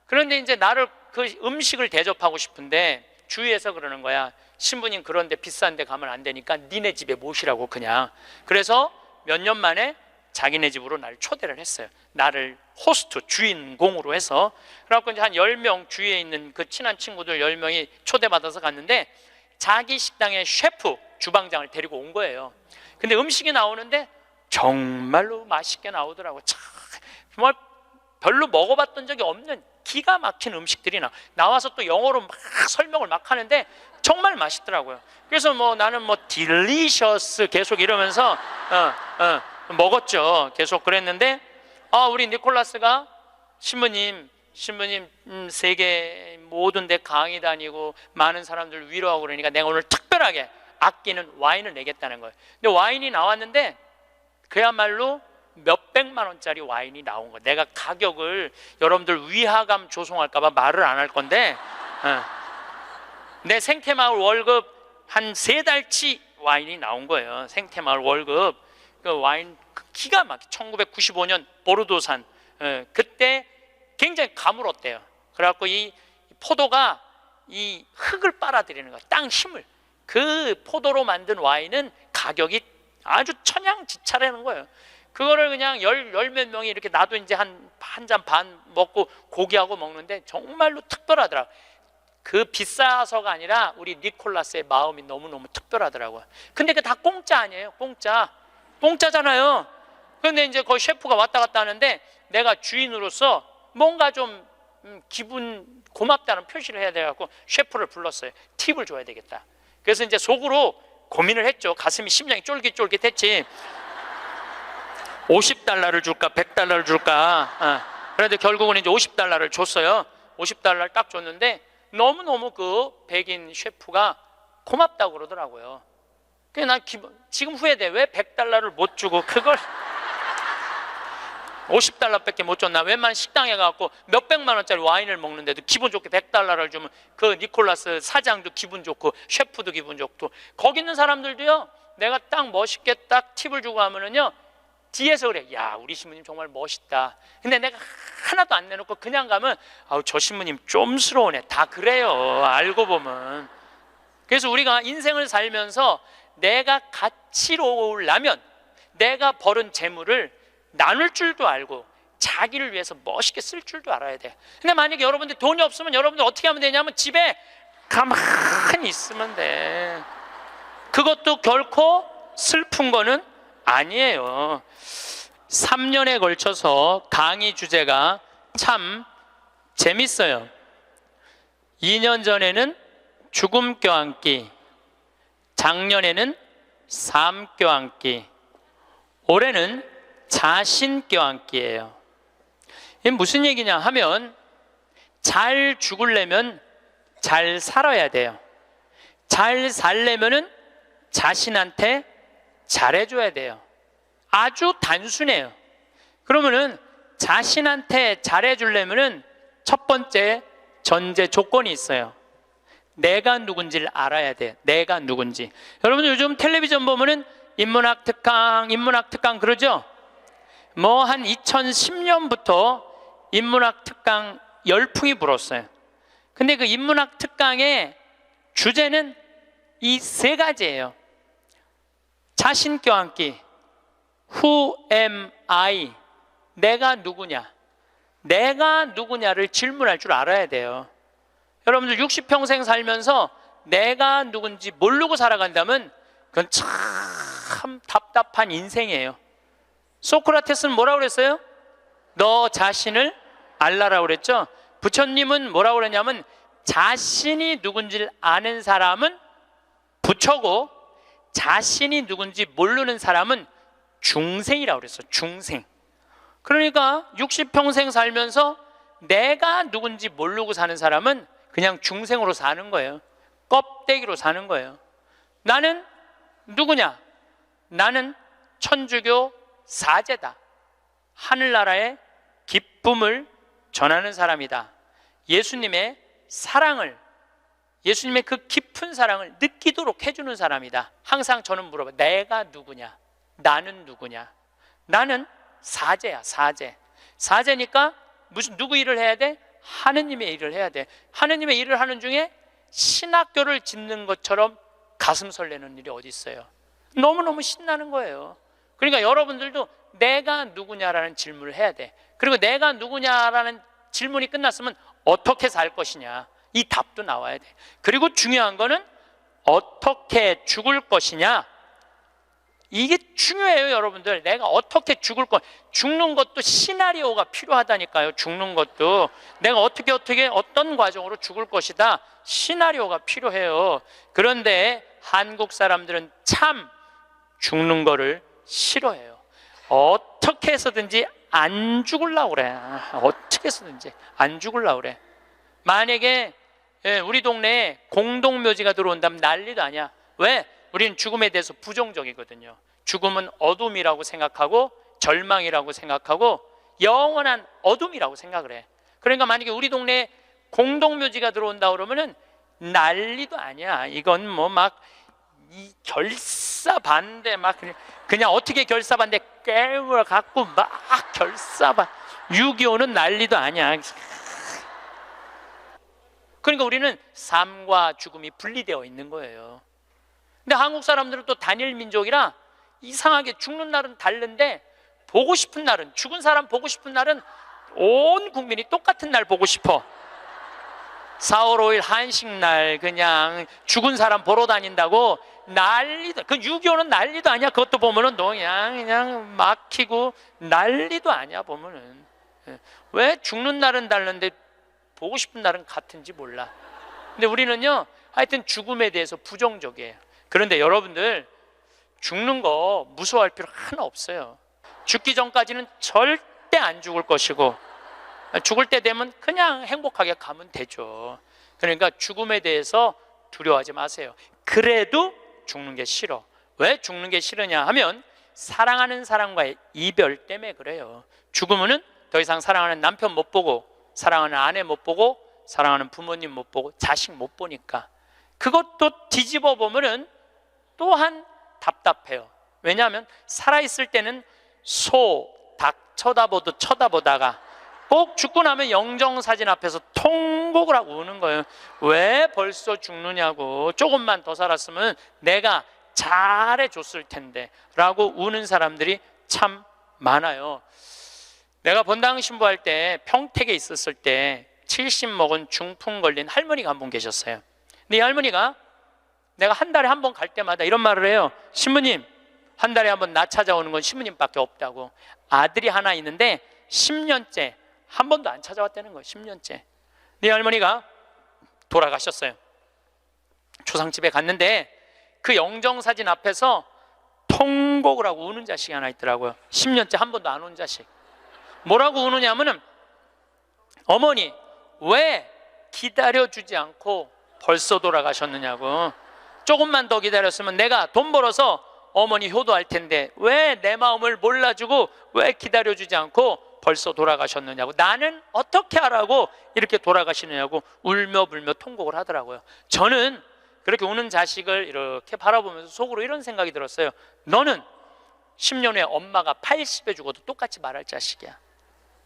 그런데 이제 나를 그 음식을 대접하고 싶은데 주위에서 그러는 거야. 신부님 그런데 비싼 데 가면 안 되니까 니네 집에 모시라고 그냥. 그래서 몇 년 만에 자기네 집으로 나를 초대를 했어요. 나를 호스트, 주인공으로 해서. 그래갖고 이제 한 10명 주위에 있는 그 친한 친구들 10명이 초대받아서 갔는데 자기 식당의 셰프, 주방장을 데리고 온 거예요. 근데 음식이 나오는데 정말로 맛있게 나오더라고. 참, 정말 별로 먹어봤던 적이 없는 기가 막힌 음식들이 나와서 또 영어로 막 설명을 막 하는데 정말 맛있더라고요. 그래서 뭐 나는 뭐 딜리셔스 계속 이러면서 먹었죠. 계속 그랬는데 우리 니콜라스가 신부님 세계 모든 데 강의 다니고 많은 사람들 위로하고 그러니까 내가 오늘 특별하게 아끼는 와인을 내겠다는 거예요. 근데 와인이 나왔는데 그야말로 몇백만 원짜리 와인이 나온 거예요. 내가 가격을 여러분들 위화감 조성할까 봐 말을 안 할 건데 내 생태마을 월급 한 3달치 와인이 나온 거예요. 생태마을 월급. 그 와인 기가 막히게 1995년 보르도산. 그때 굉장히 가물었대요. 그래갖고 이 포도가 이 흙을 빨아들이는 거야. 땅 힘을. 그 포도로 만든 와인은 가격이 아주 천양지차라는 거예요. 그거를 그냥 열 몇 명이 이렇게 나도 이제 한 잔 반 먹고 고기하고 먹는데 정말로 특별하더라. 그 비싸서가 아니라 우리 니콜라스의 마음이 너무너무 특별하더라고요. 근데 그 다 공짜 아니에요. 공짜잖아요. 그런데 이제 거기 셰프가 왔다 갔다 하는데 내가 주인으로서 뭔가 좀 기분 고맙다는 표시를 해야 돼갖고 셰프를 불렀어요. 팁을 줘야 되겠다. 그래서 이제 속으로 고민을 했죠. 가슴이 심장이 쫄깃쫄깃했지. 50달러를 줄까 100달러를 줄까. 그런데 결국은 이제 50달러를 줬어요. 50달러를 딱 줬는데 너무너무 그 백인 셰프가 고맙다고 그러더라고요. 그래서 난 지금 후회돼. 왜 100달러를 못 주고 그걸 50달러밖에 못 줬나. 웬만한 식당에 가서 몇백만 원짜리 와인을 먹는데도 기분 좋게 100달러를 주면 그 니콜라스 사장도 기분 좋고 셰프도 기분 좋고 거기 있는 사람들도요. 내가 딱 멋있게 딱 팁을 주고 하면은요 뒤에서 그래. 야, 우리 신부님 정말 멋있다. 근데 내가 하나도 안 내놓고 그냥 가면 저 신부님 좀스러우네. 다 그래요. 알고 보면. 그래서 우리가 인생을 살면서 내가 가치로우려면 내가 벌은 재물을 나눌 줄도 알고 자기를 위해서 멋있게 쓸 줄도 알아야 돼. 근데 만약에 여러분들 돈이 없으면 여러분들 어떻게 하면 되냐면 집에 가만히 있으면 돼. 그것도 결코 슬픈 거는 아니에요. 3년에 걸쳐서 강의 주제가 참 재밌어요. 2년 전에는 죽음 껴안기, 작년에는 삶 껴안기, 올해는 자신 껴안기예요. 이게 무슨 얘기냐 하면 잘 죽으려면 잘 살아야 돼요. 잘 살려면은 자신한테 잘해줘야 돼요. 아주 단순해요. 그러면은 자신한테 잘해주려면은 첫 번째 전제 조건이 있어요. 내가 누군지를 알아야 돼요. 내가 누군지. 여러분 요즘 텔레비전 보면은 인문학 특강 그러죠? 뭐 한 2010년부터 인문학 특강 열풍이 불었어요. 근데 그 인문학 특강의 주제는 이 세 가지예요. 자신 껴안기, Who am I? 내가 누구냐? 내가 누구냐를 질문할 줄 알아야 돼요. 여러분들 60평생 살면서 내가 누군지 모르고 살아간다면 그건 참 답답한 인생이에요. 소크라테스는 뭐라고 그랬어요? 너 자신을 알라라고 그랬죠? 부처님은 뭐라고 그랬냐면 자신이 누군지를 아는 사람은 부처고 자신이 누군지 모르는 사람은 중생이라고 그랬어요. 중생. 그러니까 60평생 살면서 내가 누군지 모르고 사는 사람은 그냥 중생으로 사는 거예요. 껍데기로 사는 거예요. 나는 누구냐? 나는 천주교 사제다. 하늘나라의 기쁨을 전하는 사람이다. 예수님의 사랑을, 예수님의 그 깊은 사랑을 느끼도록 해주는 사람이다. 항상 저는 물어봐. 내가 누구냐? 나는 누구냐? 나는 사제야, 사제. 사제니까 누구 일을 해야 돼? 하느님의 일을 해야 돼. 하느님의 일을 하는 중에 신학교를 짓는 것처럼 가슴 설레는 일이 어디 있어요? 너무너무 신나는 거예요. 그러니까 여러분들도 내가 누구냐라는 질문을 해야 돼. 그리고 내가 누구냐라는 질문이 끝났으면 어떻게 살 것이냐, 이 답도 나와야 돼. 그리고 중요한 거는 어떻게 죽을 것이냐, 이게 중요해요. 여러분들, 내가 어떻게 죽을 것, 죽는 것도 시나리오가 필요하다니까요. 죽는 것도 내가 어떻게 어떤 과정으로 죽을 것이다, 시나리오가 필요해요. 그런데 한국 사람들은 참 죽는 거를 싫어해요. 어떻게 해서든지 안 죽으려고 그래. 어떻게 해서든지 안 죽으려고 그래. 만약에 우리 동네에 공동묘지가 들어온다면 난리도 아니야. 왜? 우리는 죽음에 대해서 부정적이거든요. 죽음은 어둠이라고 생각하고 절망이라고 생각하고 영원한 어둠이라고 생각을 해. 그러니까 만약에 우리 동네에 공동묘지가 들어온다 그러면은 난리도 아니야. 이건 뭐 막 이 결사반대 막 그냥 어떻게 결사반대 깨물 갖고 막 결사반 6.25는 난리도 아니야. 그러니까 우리는 삶과 죽음이 분리되어 있는 거예요. 근데 한국 사람들은 또 단일 민족이라 이상하게 죽는 날은 다른데 보고 싶은 날은, 죽은 사람 보고 싶은 날은 온 국민이 똑같은 날 보고 싶어. 4월 5일 한식날 그냥 죽은 사람 보러 다닌다고 난리도, 그 6.25는 난리도 아니야. 그것도 보면은 그냥 막히고 난리도 아니야. 보면은 왜 죽는 날은 다른데 보고 싶은 날은 같은지 몰라. 근데 우리는요, 하여튼 죽음에 대해서 부정적이에요. 그런데 여러분들, 죽는 거 무서워할 필요 하나 없어요. 죽기 전까지는 절대 안 죽을 것이고 죽을 때 되면 그냥 행복하게 가면 되죠. 그러니까 죽음에 대해서 두려워하지 마세요. 그래도 죽는 게 싫어. 왜 죽는 게 싫으냐 하면 사랑하는 사람과의 이별 때문에 그래요. 죽으면은 더 이상 사랑하는 남편 못 보고, 사랑하는 아내 못 보고, 사랑하는 부모님 못 보고, 자식 못 보니까. 그것도 뒤집어 보면은 또한 답답해요. 왜냐하면 살아있을 때는 소, 닭 쳐다보다가 꼭 죽고 나면 영정사진 앞에서 통곡을 하고 우는 거예요. 왜 벌써 죽느냐고, 조금만 더 살았으면 내가 잘해줬을 텐데 라고 우는 사람들이 참 많아요. 내가 본당 신부할 때 평택에 있었을 때 70 먹은 중풍 걸린 할머니가 한 분 계셨어요. 근데 이 할머니가 내가 한 달에 한 번 갈 때마다 이런 말을 해요. 신부님, 한 달에 한 번 나 찾아오는 건 신부님밖에 없다고. 아들이 하나 있는데 10년째 한 번도 안 찾아왔다는 거예요. 10년째. 네 할머니가 돌아가셨어요. 초상집에 갔는데 그 영정사진 앞에서 통곡을 하고 우는 자식이 하나 있더라고요. 10년째 한 번도 안 온 자식. 뭐라고 우느냐면은, 어머니 왜 기다려주지 않고 벌써 돌아가셨느냐고. 조금만 더 기다렸으면 내가 돈 벌어서 어머니 효도할 텐데 왜 내 마음을 몰라주고 왜 기다려주지 않고 벌써 돌아가셨느냐고. 나는 어떻게 하라고 이렇게 돌아가시느냐고 울며 불며 통곡을 하더라고요. 저는 그렇게 우는 자식을 이렇게 바라보면서 속으로 이런 생각이 들었어요. 너는 10년 후에 엄마가 80에 죽어도 똑같이 말할 자식이야.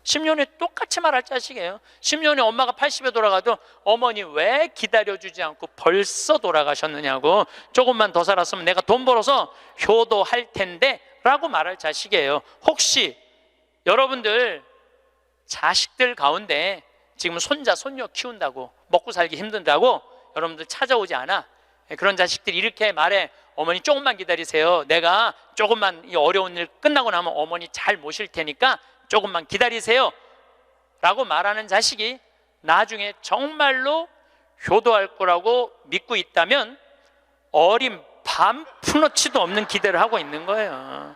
10년 후에 똑같이 말할 자식이에요. 10년 후에 엄마가 80에 돌아가도 어머니 왜 기다려주지 않고 벌써 돌아가셨느냐고. 조금만 더 살았으면 내가 돈 벌어서 효도할 텐데 라고 말할 자식이에요. 혹시 여러분들 자식들 가운데 지금 손자 손녀 키운다고 먹고 살기 힘든다고 여러분들 찾아오지 않아? 그런 자식들이 이렇게 말해. 어머니 조금만 기다리세요. 내가 조금만 이 어려운 일 끝나고 나면 어머니 잘 모실 테니까 조금만 기다리세요 라고 말하는 자식이 나중에 정말로 효도할 거라고 믿고 있다면 어린 반 푼어치도 없는 기대를 하고 있는 거예요.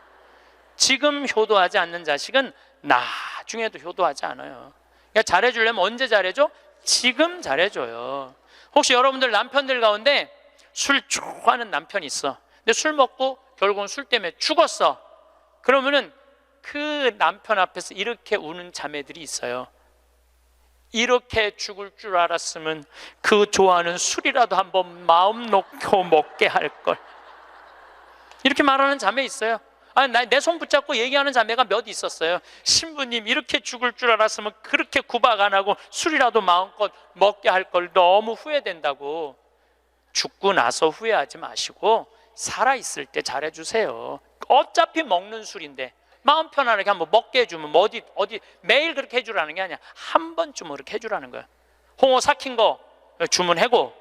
지금 효도하지 않는 자식은 나중에도 효도하지 않아요. 그러니까 잘해주려면 언제 잘해줘? 지금 잘해줘요. 혹시 여러분들 남편들 가운데 술 좋아하는 남편이 있어. 근데 술 먹고 결국은 술 때문에 죽었어. 그러면은 그 남편 앞에서 이렇게 우는 자매들이 있어요. 이렇게 죽을 줄 알았으면 그 좋아하는 술이라도 한번 마음 놓고 먹게 할 걸. 이렇게 말하는 자매 있어요. 내 손 붙잡고 얘기하는 자매가 몇 있었어요. 신부님 이렇게 죽을 줄 알았으면 그렇게 구박 안 하고 술이라도 마음껏 먹게 할 걸. 너무 후회된다고. 죽고 나서 후회하지 마시고 살아있을 때 잘해주세요. 어차피 먹는 술인데 마음 편안하게 한번 먹게 해주면 어디 매일 그렇게 해주라는 게 아니야. 한 번쯤 그렇게 해주라는 거야. 홍어 삭힌 거 주문하고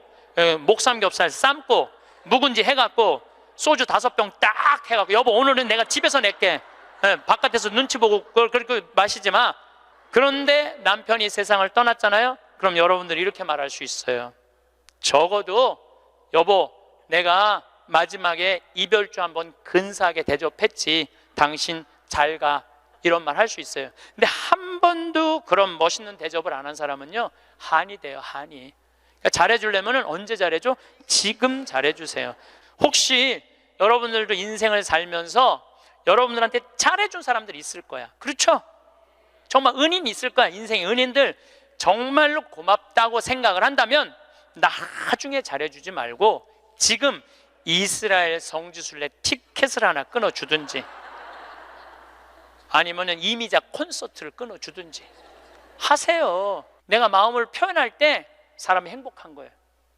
목삼겹살 삶고 묵은지 해갖고 소주 5병 딱 해갖고 여보 오늘은 내가 집에서 낼게. 바깥에서 눈치 보고 그걸 그렇게 마시지 마. 그런데 남편이 세상을 떠났잖아요. 그럼 여러분들이 이렇게 말할 수 있어요. 적어도 여보 내가 마지막에 이별주 한번 근사하게 대접했지. 당신 잘 가. 이런 말 할 수 있어요. 근데 한 번도 그런 멋있는 대접을 안 한 사람은요 한이 돼요. 한이. 그러니까 잘해주려면 언제 잘해줘? 지금 잘해주세요. 혹시 여러분들도 인생을 살면서 여러분들한테 잘해준 사람들이 있을 거야. 그렇죠? 정말 은인 있을 거야. 인생의 은인들. 정말로 고맙다고 생각을 한다면 나중에 잘해주지 말고 지금 이스라엘 성지순례 티켓을 하나 끊어주든지 아니면 이미자 콘서트를 끊어주든지 하세요. 내가 마음을 표현할 때 사람이 행복한 거예요.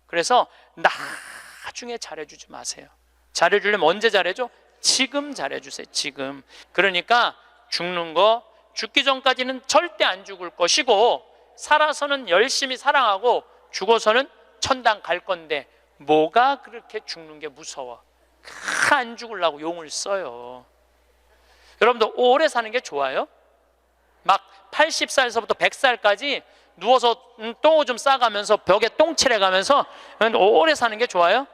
그래서 나중에 잘해주지 마세요. 잘해주려면 언제 잘해줘? 지금 잘해주세요. 지금. 그러니까 죽는 거 죽기 전까지는 절대 안 죽을 것이고 살아서는 열심히 사랑하고 죽어서는 천당 갈 건데 뭐가 그렇게 죽는 게 무서워. 안 죽으려고 용을 써요. 여러분들 오래 사는 게 좋아요? 막 80살서부터 100살까지 누워서 똥오줌 싸가면서 벽에 똥칠해가면서 오래 사는 게 좋아요?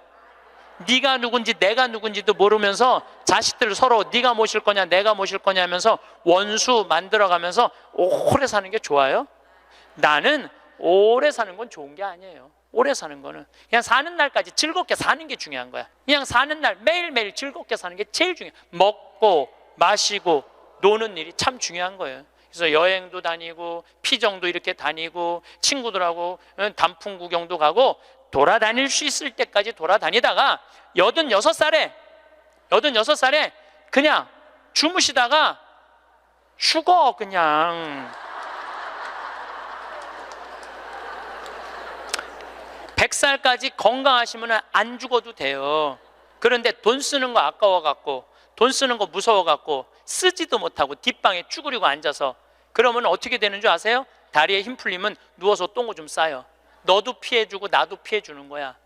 네가 누군지 내가 누군지도 모르면서 자식들 서로 네가 모실 거냐 내가 모실 거냐 하면서 원수 만들어가면서 오래 사는 게 좋아요? 나는 오래 사는 건 좋은 게 아니에요. 오래 사는 거는 그냥 사는 날까지 즐겁게 사는 게 중요한 거야. 그냥 사는 날 매일매일 즐겁게 사는 게 제일 중요해. 먹고 마시고 노는 일이 참 중요한 거예요. 그래서 여행도 다니고 피정도 이렇게 다니고 친구들하고 단풍 구경도 가고 돌아다닐 수 있을 때까지 돌아다니다가 86살에 그냥 주무시다가 죽어. 그냥 100살까지 건강하시면 안 죽어도 돼요. 그런데 돈 쓰는 거 아까워갖고 돈 쓰는 거 무서워갖고 쓰지도 못하고 뒷방에 쭈그리고 앉아서 그러면 어떻게 되는 줄 아세요? 다리에 힘 풀리면 누워서 똥오줌 싸요. 너도 피해주고 나도 피해주는 거야.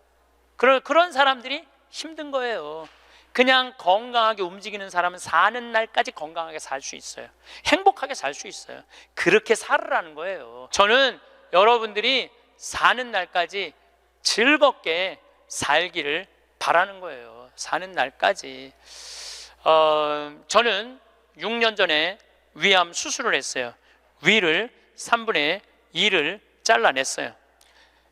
그런 사람들이 힘든 거예요. 그냥 건강하게 움직이는 사람은 사는 날까지 건강하게 살 수 있어요. 행복하게 살 수 있어요. 그렇게 살으라는 거예요. 저는 여러분들이 사는 날까지 즐겁게 살기를 바라는 거예요. 사는 날까지. 저는 6년 전에 위암 수술을 했어요. 위를 3분의 2를 잘라냈어요.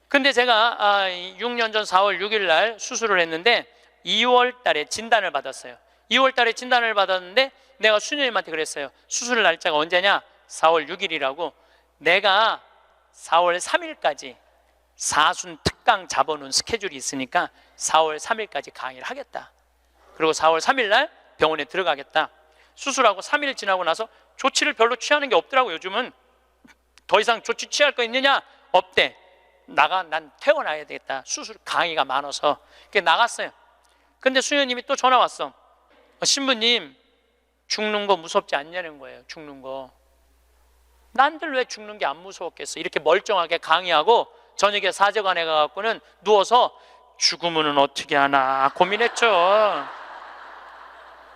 근데 제가 6년 전 4월 6일 날 수술을 했는데 2월 달에 진단을 받았어요. 2월 달에 진단을 받았는데 내가 수녀님한테 그랬어요. 수술 날짜가 언제냐? 4월 6일이라고. 내가 4월 3일까지 사순 특강 잡아놓은 스케줄이 있으니까 4월 3일까지 강의를 하겠다. 그리고 4월 3일 날 병원에 들어가겠다. 수술하고 3일 지나고 나서 조치를 별로 취하는 게 없더라고. 요즘은 더 이상 조치 취할 거 있느냐? 없대. 난 퇴원해야 되겠다. 수술 강의가 많아서. 그래서 나갔어요. 근데 수녀님이 또 전화 왔어. 신부님, 죽는 거 무섭지 않냐는 거예요. 죽는 거. 난들 왜 죽는 게 안 무서웠겠어? 이렇게 멀쩡하게 강의하고 저녁에 사제관에 가갖고는 누워서 죽으면은 어떻게 하나 고민했죠.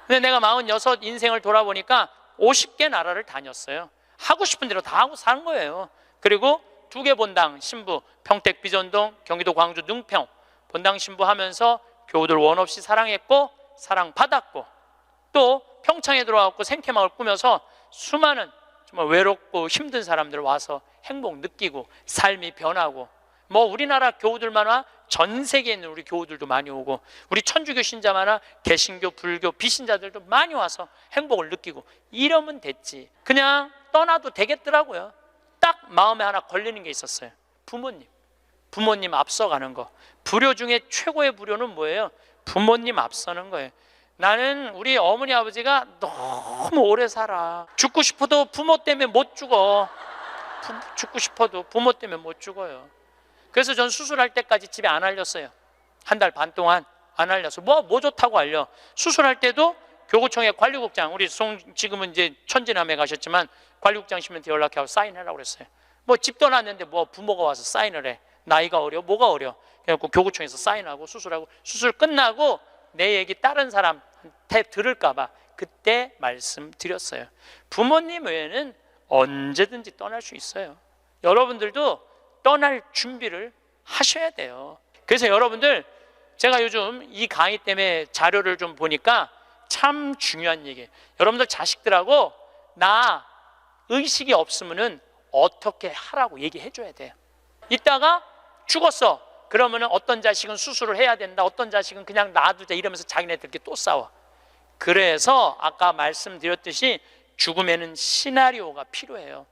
근데 내가 46 인생을 돌아보니까 50개 나라를 다녔어요. 하고 싶은 대로 다 하고 사는 거예요. 그리고 2개 본당 신부, 평택 비전동, 경기도 광주 능평 본당 신부 하면서 교우들 원 없이 사랑했고 사랑받았고, 또 평창에 들어와서 생태마을 꾸며서 수많은 정말 외롭고 힘든 사람들 와서 행복 느끼고 삶이 변하고, 뭐 우리나라 교우들만 와 전 세계에 있는 우리 교우들도 많이 오고, 우리 천주교 신자만 와 개신교, 불교, 비신자들도 많이 와서 행복을 느끼고, 이러면 됐지. 그냥 떠나도 되겠더라고요. 딱 마음에 하나 걸리는 게 있었어요. 부모님 앞서가는 거. 불효 중에 최고의 불효는 뭐예요? 부모님 앞서는 거예요. 나는 우리 어머니 아버지가 너무 오래 살아. 죽고 싶어도 부모 때문에 못 죽어. 죽고 싶어도 부모 때문에 못 죽어요. 그래서 전 수술할 때까지 집에 안 알렸어요. 1달 반 동안 안 알렸어. 뭐 좋다고 알려. 수술할 때도 교구청의 관리국장, 우리 지금은 이제 천진함에 가셨지만 관리국장님한테 연락하고 사인하라고 그랬어요. 뭐 집 떠났는데 뭐 부모가 와서 사인을 해. 나이가 어려? 뭐가 어려? 그래갖고 교구청에서 사인하고 수술하고, 수술 끝나고 내 얘기 다른 사람한테 들을까 봐 그때 말씀드렸어요. 부모님 외에는 언제든지 떠날 수 있어요. 여러분들도 떠날 준비를 하셔야 돼요. 그래서 여러분들, 제가 요즘 이 강의 때문에 자료를 좀 보니까 참 중요한 얘기예요. 여러분들 자식들하고 나 의식이 없으면은 어떻게 하라고 얘기해 줘야 돼요. 이따가 죽었어. 그러면은 어떤 자식은 수술을 해야 된다, 어떤 자식은 그냥 놔두자, 이러면서 자기네들끼리 또 싸워. 그래서 아까 말씀드렸듯이 죽음에는 시나리오가 필요해요.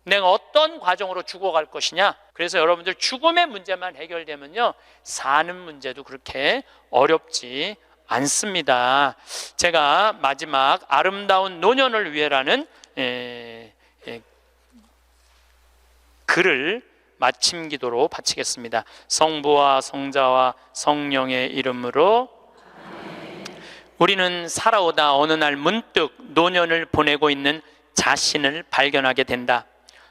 내가 어떤 과정으로 죽어갈 것이냐. 그래서 여러분들 죽음의 문제만 해결되면요, 사는 문제도 그렇게 어렵지 않습니다. 제가 마지막 아름다운 노년을 위해라는 글을 마침 기도로 바치겠습니다. 성부와 성자와 성령의 이름으로. 우리는 살아오다 어느 날 문득 노년을 보내고 있는 자신을 발견하게 된다.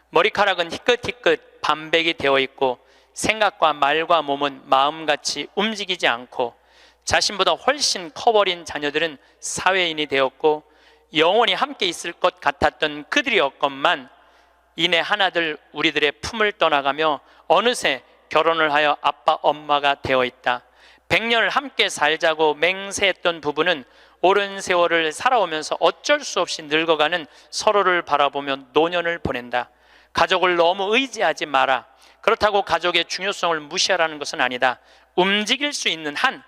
머리카락은 희끗희끗 반백이 되어 있고 생각과 말과 몸은 마음같이 움직이지 않고, 자신보다 훨씬 커버린 자녀들은 사회인이 되었고, 영원히 함께 있을 것 같았던 그들이었건만 이내 하나둘 우리들의 품을 떠나가며 어느새 결혼을 하여 아빠 엄마가 되어 있다. 100년을 함께 살자고 맹세했던 부부는 오랜 세월을 살아오면서 어쩔 수 없이 늙어가는 서로를 바라보며 노년을 보낸다. 가족을 너무 의지하지 마라. 그렇다고 가족의 중요성을 무시하라는 것은 아니다. 움직일 수 있는 한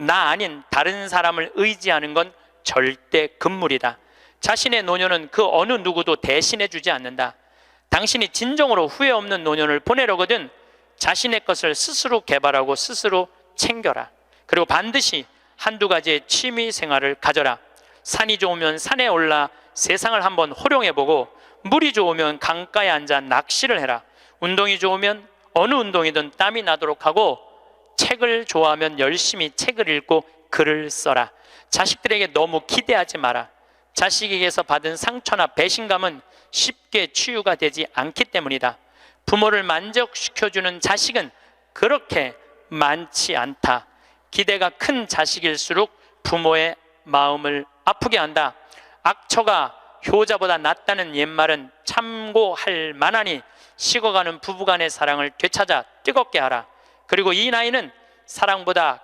나 아닌 다른 사람을 의지하는 건 절대 금물이다. 자신의 노년은 그 어느 누구도 대신해 주지 않는다. 당신이 진정으로 후회 없는 노년을 보내려거든 자신의 것을 스스로 개발하고 스스로 챙겨라. 그리고 반드시 한두 가지의 취미 생활을 가져라. 산이 좋으면 산에 올라 세상을 한번 호령해보고, 물이 좋으면 강가에 앉아 낚시를 해라. 운동이 좋으면 어느 운동이든 땀이 나도록 하고, 책을 좋아하면 열심히 책을 읽고 글을 써라. 자식들에게 너무 기대하지 마라. 자식에게서 받은 상처나 배신감은 쉽게 치유가 되지 않기 때문이다. 부모를 만족시켜주는 자식은 그렇게 많지 않다. 기대가 큰 자식일수록 부모의 마음을 아프게 한다. 악처가 효자보다 낫다는 옛말은 참고할 만하니 식어가는 부부간의 사랑을 되찾아 뜨겁게 하라. 그리고 이 나이는 사랑보다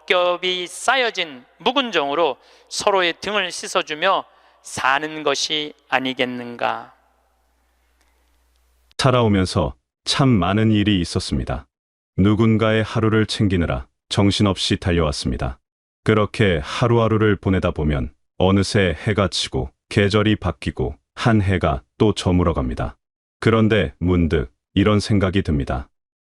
겹겹이 쌓여진 묵은 정으로 서로의 등을 씻어주며 사는 것이 아니겠는가. 살아오면서 참 많은 일이 있었습니다. 누군가의 하루를 챙기느라 정신없이 달려왔습니다. 그렇게 하루하루를 보내다 보면 어느새 해가 지고 계절이 바뀌고 한 해가 또 저물어 갑니다. 그런데 문득 이런 생각이 듭니다.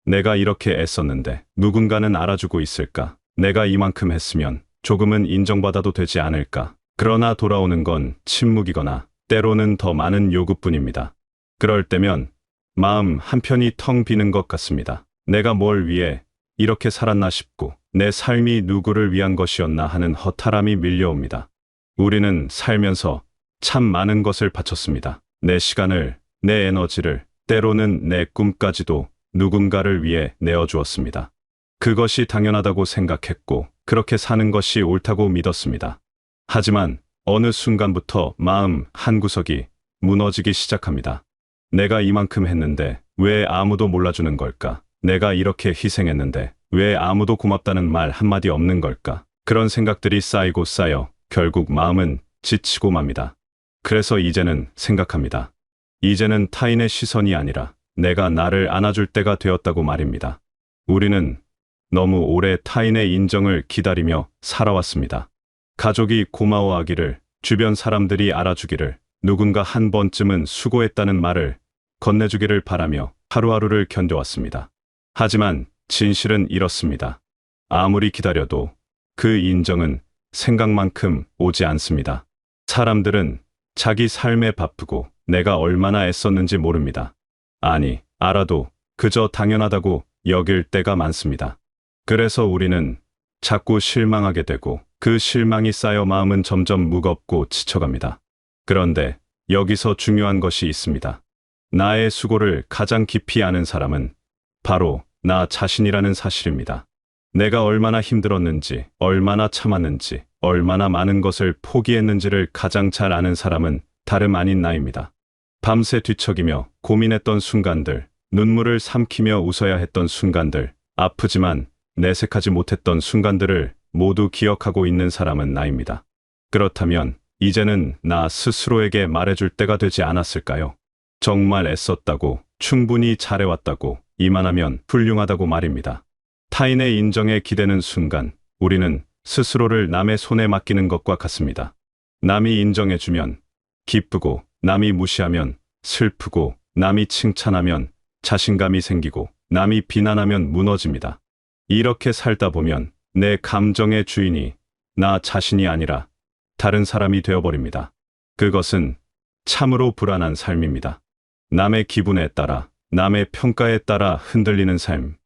내가 이렇게 애썼는데 누군가는 알아주고 있을까? 내가 이만큼 했으면 조금은 인정받아도 되지 않을까? 그러나 돌아오는 건 침묵이거나 때로는 더 많은 요구뿐입니다. 그럴 때면 마음 한편이 텅 비는 것 같습니다. 내가 뭘 위해 이렇게 살았나 싶고 내 삶이 누구를 위한 것이었나 하는 허탈함이 밀려옵니다. 우리는 살면서 참 많은 것을 바쳤습니다. 내 시간을, 내 에너지를, 때로는 내 꿈까지도 누군가를 위해 내어주었습니다. 그것이 당연하다고 생각했고 그렇게 사는 것이 옳다고 믿었습니다. 하지만 어느 순간부터 마음 한구석이 무너지기 시작합니다. 내가 이만큼 했는데 왜 아무도 몰라주는 걸까? 내가 이렇게 희생했는데 왜 아무도 고맙다는 말 한마디 없는 걸까? 그런 생각들이 쌓이고 쌓여 결국 마음은 지치고 맙니다. 그래서 이제는 생각합니다. 이제는 타인의 시선이 아니라 내가 나를 안아줄 때가 되었다고 말입니다. 우리는 너무 오래 타인의 인정을 기다리며 살아왔습니다. 가족이 고마워하기를, 주변 사람들이 알아주기를, 누군가 한 번쯤은 수고했다는 말을 건네주기를 바라며 하루하루를 견뎌왔습니다. 하지만 진실은 이렇습니다. 아무리 기다려도 그 인정은 생각만큼 오지 않습니다. 사람들은 자기 삶에 바쁘고 내가 얼마나 애썼는지 모릅니다. 아니, 알아도 그저 당연하다고 여길 때가 많습니다. 그래서 우리는 자꾸 실망하게 되고 그 실망이 쌓여 마음은 점점 무겁고 지쳐갑니다. 그런데 여기서 중요한 것이 있습니다. 나의 수고를 가장 깊이 아는 사람은 바로 나 자신이라는 사실입니다. 내가 얼마나 힘들었는지, 얼마나 참았는지, 얼마나 많은 것을 포기했는지를 가장 잘 아는 사람은 다름 아닌 나입니다. 밤새 뒤척이며 고민했던 순간들, 눈물을 삼키며 웃어야 했던 순간들, 아프지만 내색하지 못했던 순간들을 모두 기억하고 있는 사람은 나입니다. 그렇다면 이제는 나 스스로에게 말해줄 때가 되지 않았을까요? 정말 애썼다고, 충분히 잘해왔다고, 이만하면 훌륭하다고 말입니다. 타인의 인정에 기대는 순간 우리는 스스로를 남의 손에 맡기는 것과 같습니다. 남이 인정해주면 기쁘고, 남이 무시하면 슬프고, 남이 칭찬하면 자신감이 생기고, 남이 비난하면 무너집니다. 이렇게 살다 보면 내 감정의 주인이 나 자신이 아니라 다른 사람이 되어버립니다. 그것은 참으로 불안한 삶입니다. 남의 기분에 따라, 남의 평가에 따라 흔들리는 삶.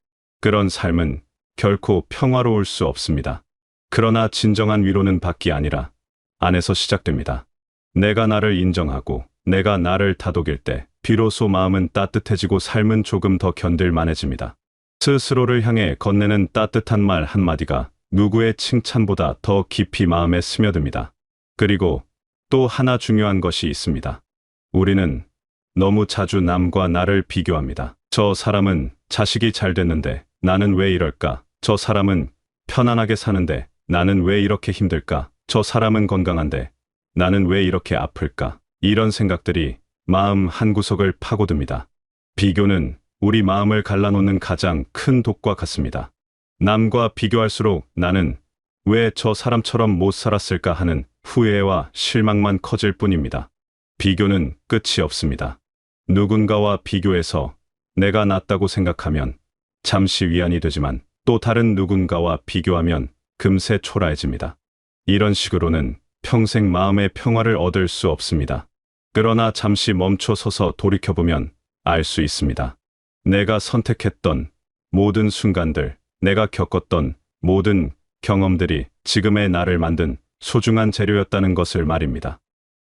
그런 삶은 결코 평화로울 수 없습니다. 그러나 진정한 위로는 밖이 아니라 안에서 시작됩니다. 내가 나를 인정하고 내가 나를 다독일 때 비로소 마음은 따뜻해지고 삶은 조금 더 견딜만해집니다. 스스로를 향해 건네는 따뜻한 말 한마디가 누구의 칭찬보다 더 깊이 마음에 스며듭니다. 그리고 또 하나 중요한 것이 있습니다. 우리는 너무 자주 남과 나를 비교합니다. 저 사람은 자식이 잘 됐는데 나는 왜 이럴까? 저 사람은 편안하게 사는데 나는 왜 이렇게 힘들까? 저 사람은 건강한데 나는 왜 이렇게 아플까? 이런 생각들이 마음 한구석을 파고듭니다. 비교는 우리 마음을 갈라놓는 가장 큰 독과 같습니다. 남과 비교할수록 나는 왜 저 사람처럼 못 살았을까 하는 후회와 실망만 커질 뿐입니다. 비교는 끝이 없습니다. 누군가와 비교해서 내가 낫다고 생각하면 잠시 위안이 되지만 또 다른 누군가와 비교하면 금세 초라해집니다. 이런 식으로는 평생 마음의 평화를 얻을 수 없습니다. 그러나 잠시 멈춰 서서 돌이켜보면 알 수 있습니다. 내가 선택했던 모든 순간들, 내가 겪었던 모든 경험들이 지금의 나를 만든 소중한 재료였다는 것을 말입니다.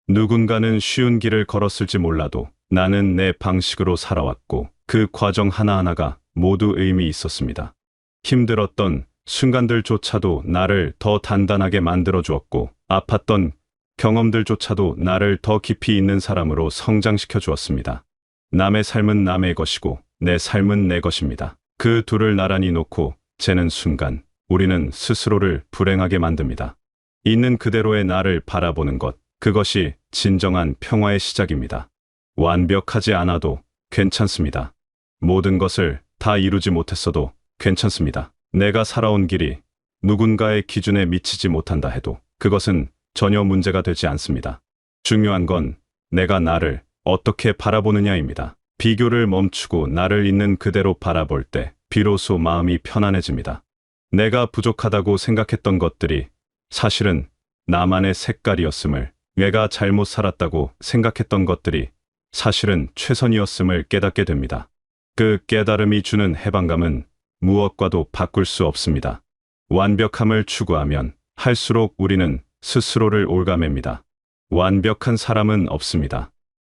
누군가는 쉬운 길을 걸었을지 몰라도 나는 내 방식으로 살아왔고 그 과정 하나하나가 모두 의미 있었습니다. 힘들었던 순간들조차도 나를 더 단단하게 만들어 주었고 아팠던 경험들조차도 나를 더 깊이 있는 사람으로 성장시켜 주었습니다. 남의 삶은 남의 것이고 내 삶은 내 것입니다. 그 둘을 나란히 놓고 재는 순간 우리는 스스로를 불행하게 만듭니다. 있는 그대로의 나를 바라보는 것, 그것이 진정한 평화의 시작입니다. 완벽하지 않아도 괜찮습니다. 모든 것을 다 이루지 못했어도 괜찮습니다. 내가 살아온 길이 누군가의 기준에 미치지 못한다 해도 그것은 전혀 문제가 되지 않습니다. 중요한 건 내가 나를 어떻게 바라보느냐입니다. 비교를 멈추고 나를 있는 그대로 바라볼 때 비로소 마음이 편안해집니다. 내가 부족하다고 생각했던 것들이 사실은 나만의 색깔이었음을, 내가 잘못 살았다고 생각했던 것들이 사실은 최선이었음을 깨닫게 됩니다. 그 깨달음이 주는 해방감은 무엇과도 바꿀 수 없습니다. 완벽함을 추구하면 할수록 우리는 스스로를 올가맵니다. 완벽한 사람은 없습니다.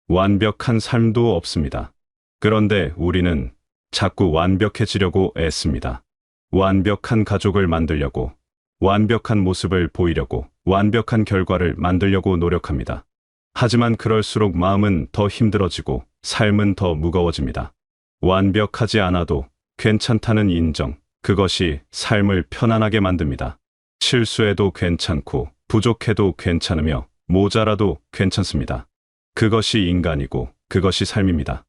완벽한 삶도 없습니다. 그런데 우리는 자꾸 완벽해지려고 애씁니다. 완벽한 가족을 만들려고, 완벽한 모습을 보이려고, 완벽한 결과를 만들려고 노력합니다. 하지만 그럴수록 마음은 더 힘들어지고 삶은 더 무거워집니다. 완벽하지 않아도 괜찮다는 인정, 그것이 삶을 편안하게 만듭니다. 실수해도 괜찮고 부족해도 괜찮으며 모자라도 괜찮습니다. 그것이 인간이고 그것이 삶입니다.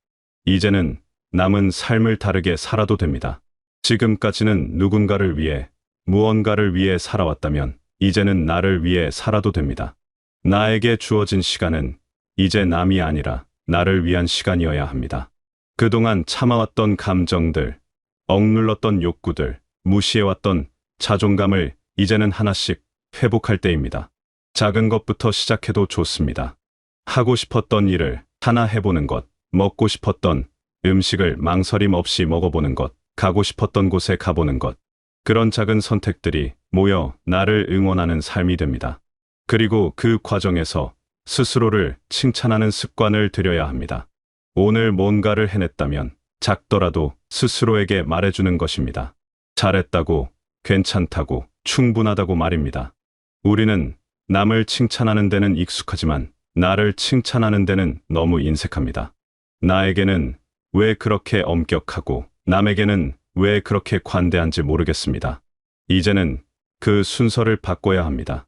이제는 남은 삶을 다르게 살아도 됩니다. 지금까지는 누군가를 위해, 무언가를 위해 살아왔다면 이제는 나를 위해 살아도 됩니다. 나에게 주어진 시간은 이제 남이 아니라 나를 위한 시간이어야 합니다. 그동안 참아왔던 감정들, 억눌렀던 욕구들, 무시해왔던 자존감을 이제는 하나씩 회복할 때입니다. 작은 것부터 시작해도 좋습니다. 하고 싶었던 일을 하나 해보는 것, 먹고 싶었던 음식을 망설임 없이 먹어보는 것, 가고 싶었던 곳에 가보는 것. 그런 작은 선택들이 모여 나를 응원하는 삶이 됩니다. 그리고 그 과정에서 스스로를 칭찬하는 습관을 들여야 합니다. 오늘 뭔가를 해냈다면 작더라도 스스로에게 말해주는 것입니다. 잘했다고, 괜찮다고, 충분하다고 말입니다. 우리는 남을 칭찬하는 데는 익숙하지만 나를 칭찬하는 데는 너무 인색합니다. 나에게는 왜 그렇게 엄격하고 남에게는 왜 그렇게 관대한지 모르겠습니다. 이제는 그 순서를 바꿔야 합니다.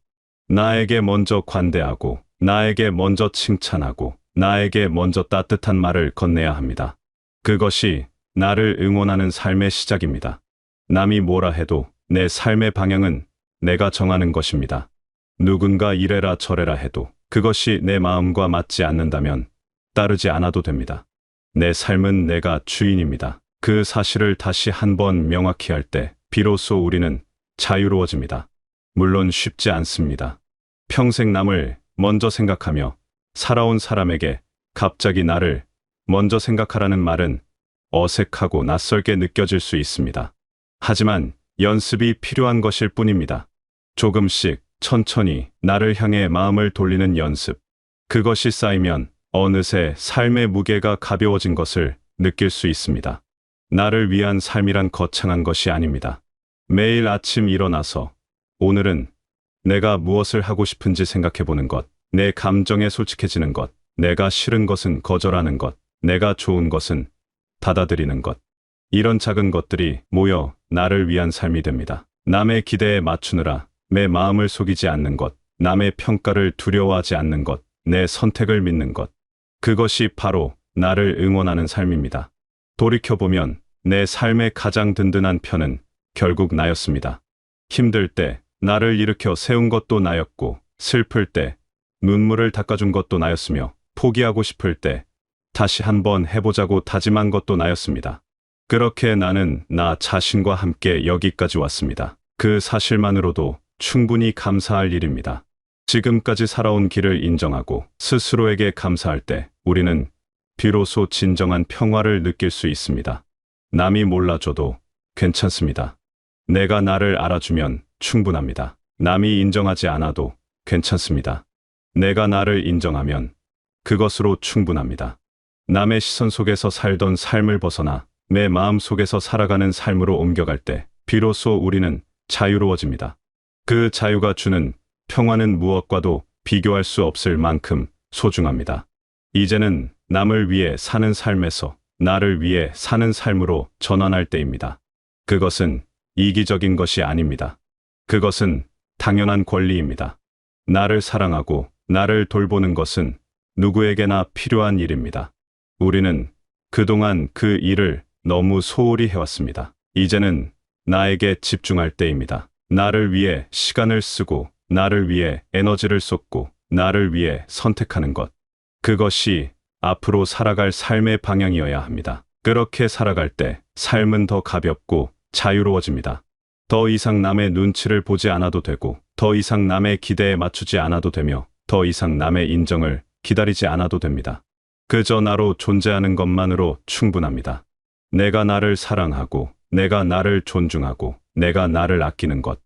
나에게 먼저 관대하고, 나에게 먼저 칭찬하고, 나에게 먼저 따뜻한 말을 건네야 합니다. 그것이 나를 응원하는 삶의 시작입니다. 남이 뭐라 해도 내 삶의 방향은 내가 정하는 것입니다. 누군가 이래라 저래라 해도 그것이 내 마음과 맞지 않는다면 따르지 않아도 됩니다. 내 삶은 내가 주인입니다. 그 사실을 다시 한번 명확히 할 때 비로소 우리는 자유로워집니다. 물론 쉽지 않습니다. 평생 남을 먼저 생각하며 살아온 사람에게 갑자기 나를 먼저 생각하라는 말은 어색하고 낯설게 느껴질 수 있습니다. 하지만 연습이 필요한 것일 뿐입니다. 조금씩 천천히 나를 향해 마음을 돌리는 연습. 그것이 쌓이면 어느새 삶의 무게가 가벼워진 것을 느낄 수 있습니다. 나를 위한 삶이란 거창한 것이 아닙니다. 매일 아침 일어나서 오늘은 내가 무엇을 하고 싶은지 생각해보는 것, 내 감정에 솔직해지는 것, 내가 싫은 것은 거절하는 것, 내가 좋은 것은 받아들이는 것. 이런 작은 것들이 모여 나를 위한 삶이 됩니다. 남의 기대에 맞추느라 내 마음을 속이지 않는 것, 남의 평가를 두려워하지 않는 것, 내 선택을 믿는 것. 그것이 바로 나를 응원하는 삶입니다. 돌이켜보면 내 삶의 가장 든든한 편은 결국 나였습니다. 힘들 때 나를 일으켜 세운 것도 나였고, 슬플 때 눈물을 닦아준 것도 나였으며, 포기하고 싶을 때 다시 한번 해보자고 다짐한 것도 나였습니다. 그렇게 나는 나 자신과 함께 여기까지 왔습니다. 그 사실만으로도 충분히 감사할 일입니다. 지금까지 살아온 길을 인정하고 스스로에게 감사할 때 우리는 비로소 진정한 평화를 느낄 수 있습니다. 남이 몰라줘도 괜찮습니다. 내가 나를 알아주면 충분합니다. 남이 인정하지 않아도 괜찮습니다. 내가 나를 인정하면 그것으로 충분합니다. 남의 시선 속에서 살던 삶을 벗어나 내 마음 속에서 살아가는 삶으로 옮겨갈 때 비로소 우리는 자유로워집니다. 그 자유가 주는 평화는 무엇과도 비교할 수 없을 만큼 소중합니다. 이제는 남을 위해 사는 삶에서 나를 위해 사는 삶으로 전환할 때입니다. 그것은 이기적인 것이 아닙니다. 그것은 당연한 권리입니다. 나를 사랑하고 나를 돌보는 것은 누구에게나 필요한 일입니다. 우리는 그동안 그 일을 너무 소홀히 해왔습니다. 이제는 나에게 집중할 때입니다. 나를 위해 시간을 쓰고, 나를 위해 에너지를 쏟고, 나를 위해 선택하는 것. 그것이 앞으로 살아갈 삶의 방향이어야 합니다. 그렇게 살아갈 때 삶은 더 가볍고 자유로워집니다. 더 이상 남의 눈치를 보지 않아도 되고, 더 이상 남의 기대에 맞추지 않아도 되며, 더 이상 남의 인정을 기다리지 않아도 됩니다. 그저 나로 존재하는 것만으로 충분합니다. 내가 나를 사랑하고, 내가 나를 존중하고, 내가 나를 아끼는 것.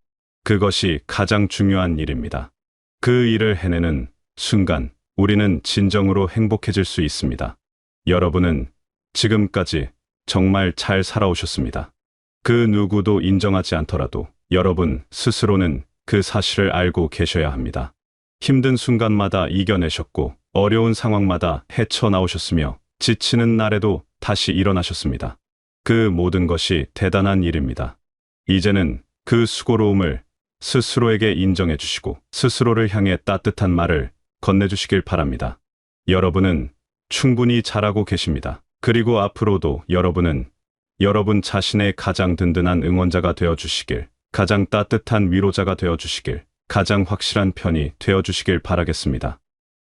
그것이 가장 중요한 일입니다. 그 일을 해내는 순간 우리는 진정으로 행복해질 수 있습니다. 여러분은 지금까지 정말 잘 살아오셨습니다. 그 누구도 인정하지 않더라도 여러분 스스로는 그 사실을 알고 계셔야 합니다. 힘든 순간마다 이겨내셨고, 어려운 상황마다 헤쳐나오셨으며, 지치는 날에도 다시 일어나셨습니다. 그 모든 것이 대단한 일입니다. 이제는 그 수고로움을 스스로에게 인정해 주시고, 스스로를 향해 따뜻한 말을 건네주시길 바랍니다. 여러분은 충분히 잘하고 계십니다. 그리고 앞으로도 여러분은 여러분 자신의 가장 든든한 응원자가 되어 주시길, 가장 따뜻한 위로자가 되어 주시길, 가장 확실한 편이 되어 주시길 바라겠습니다.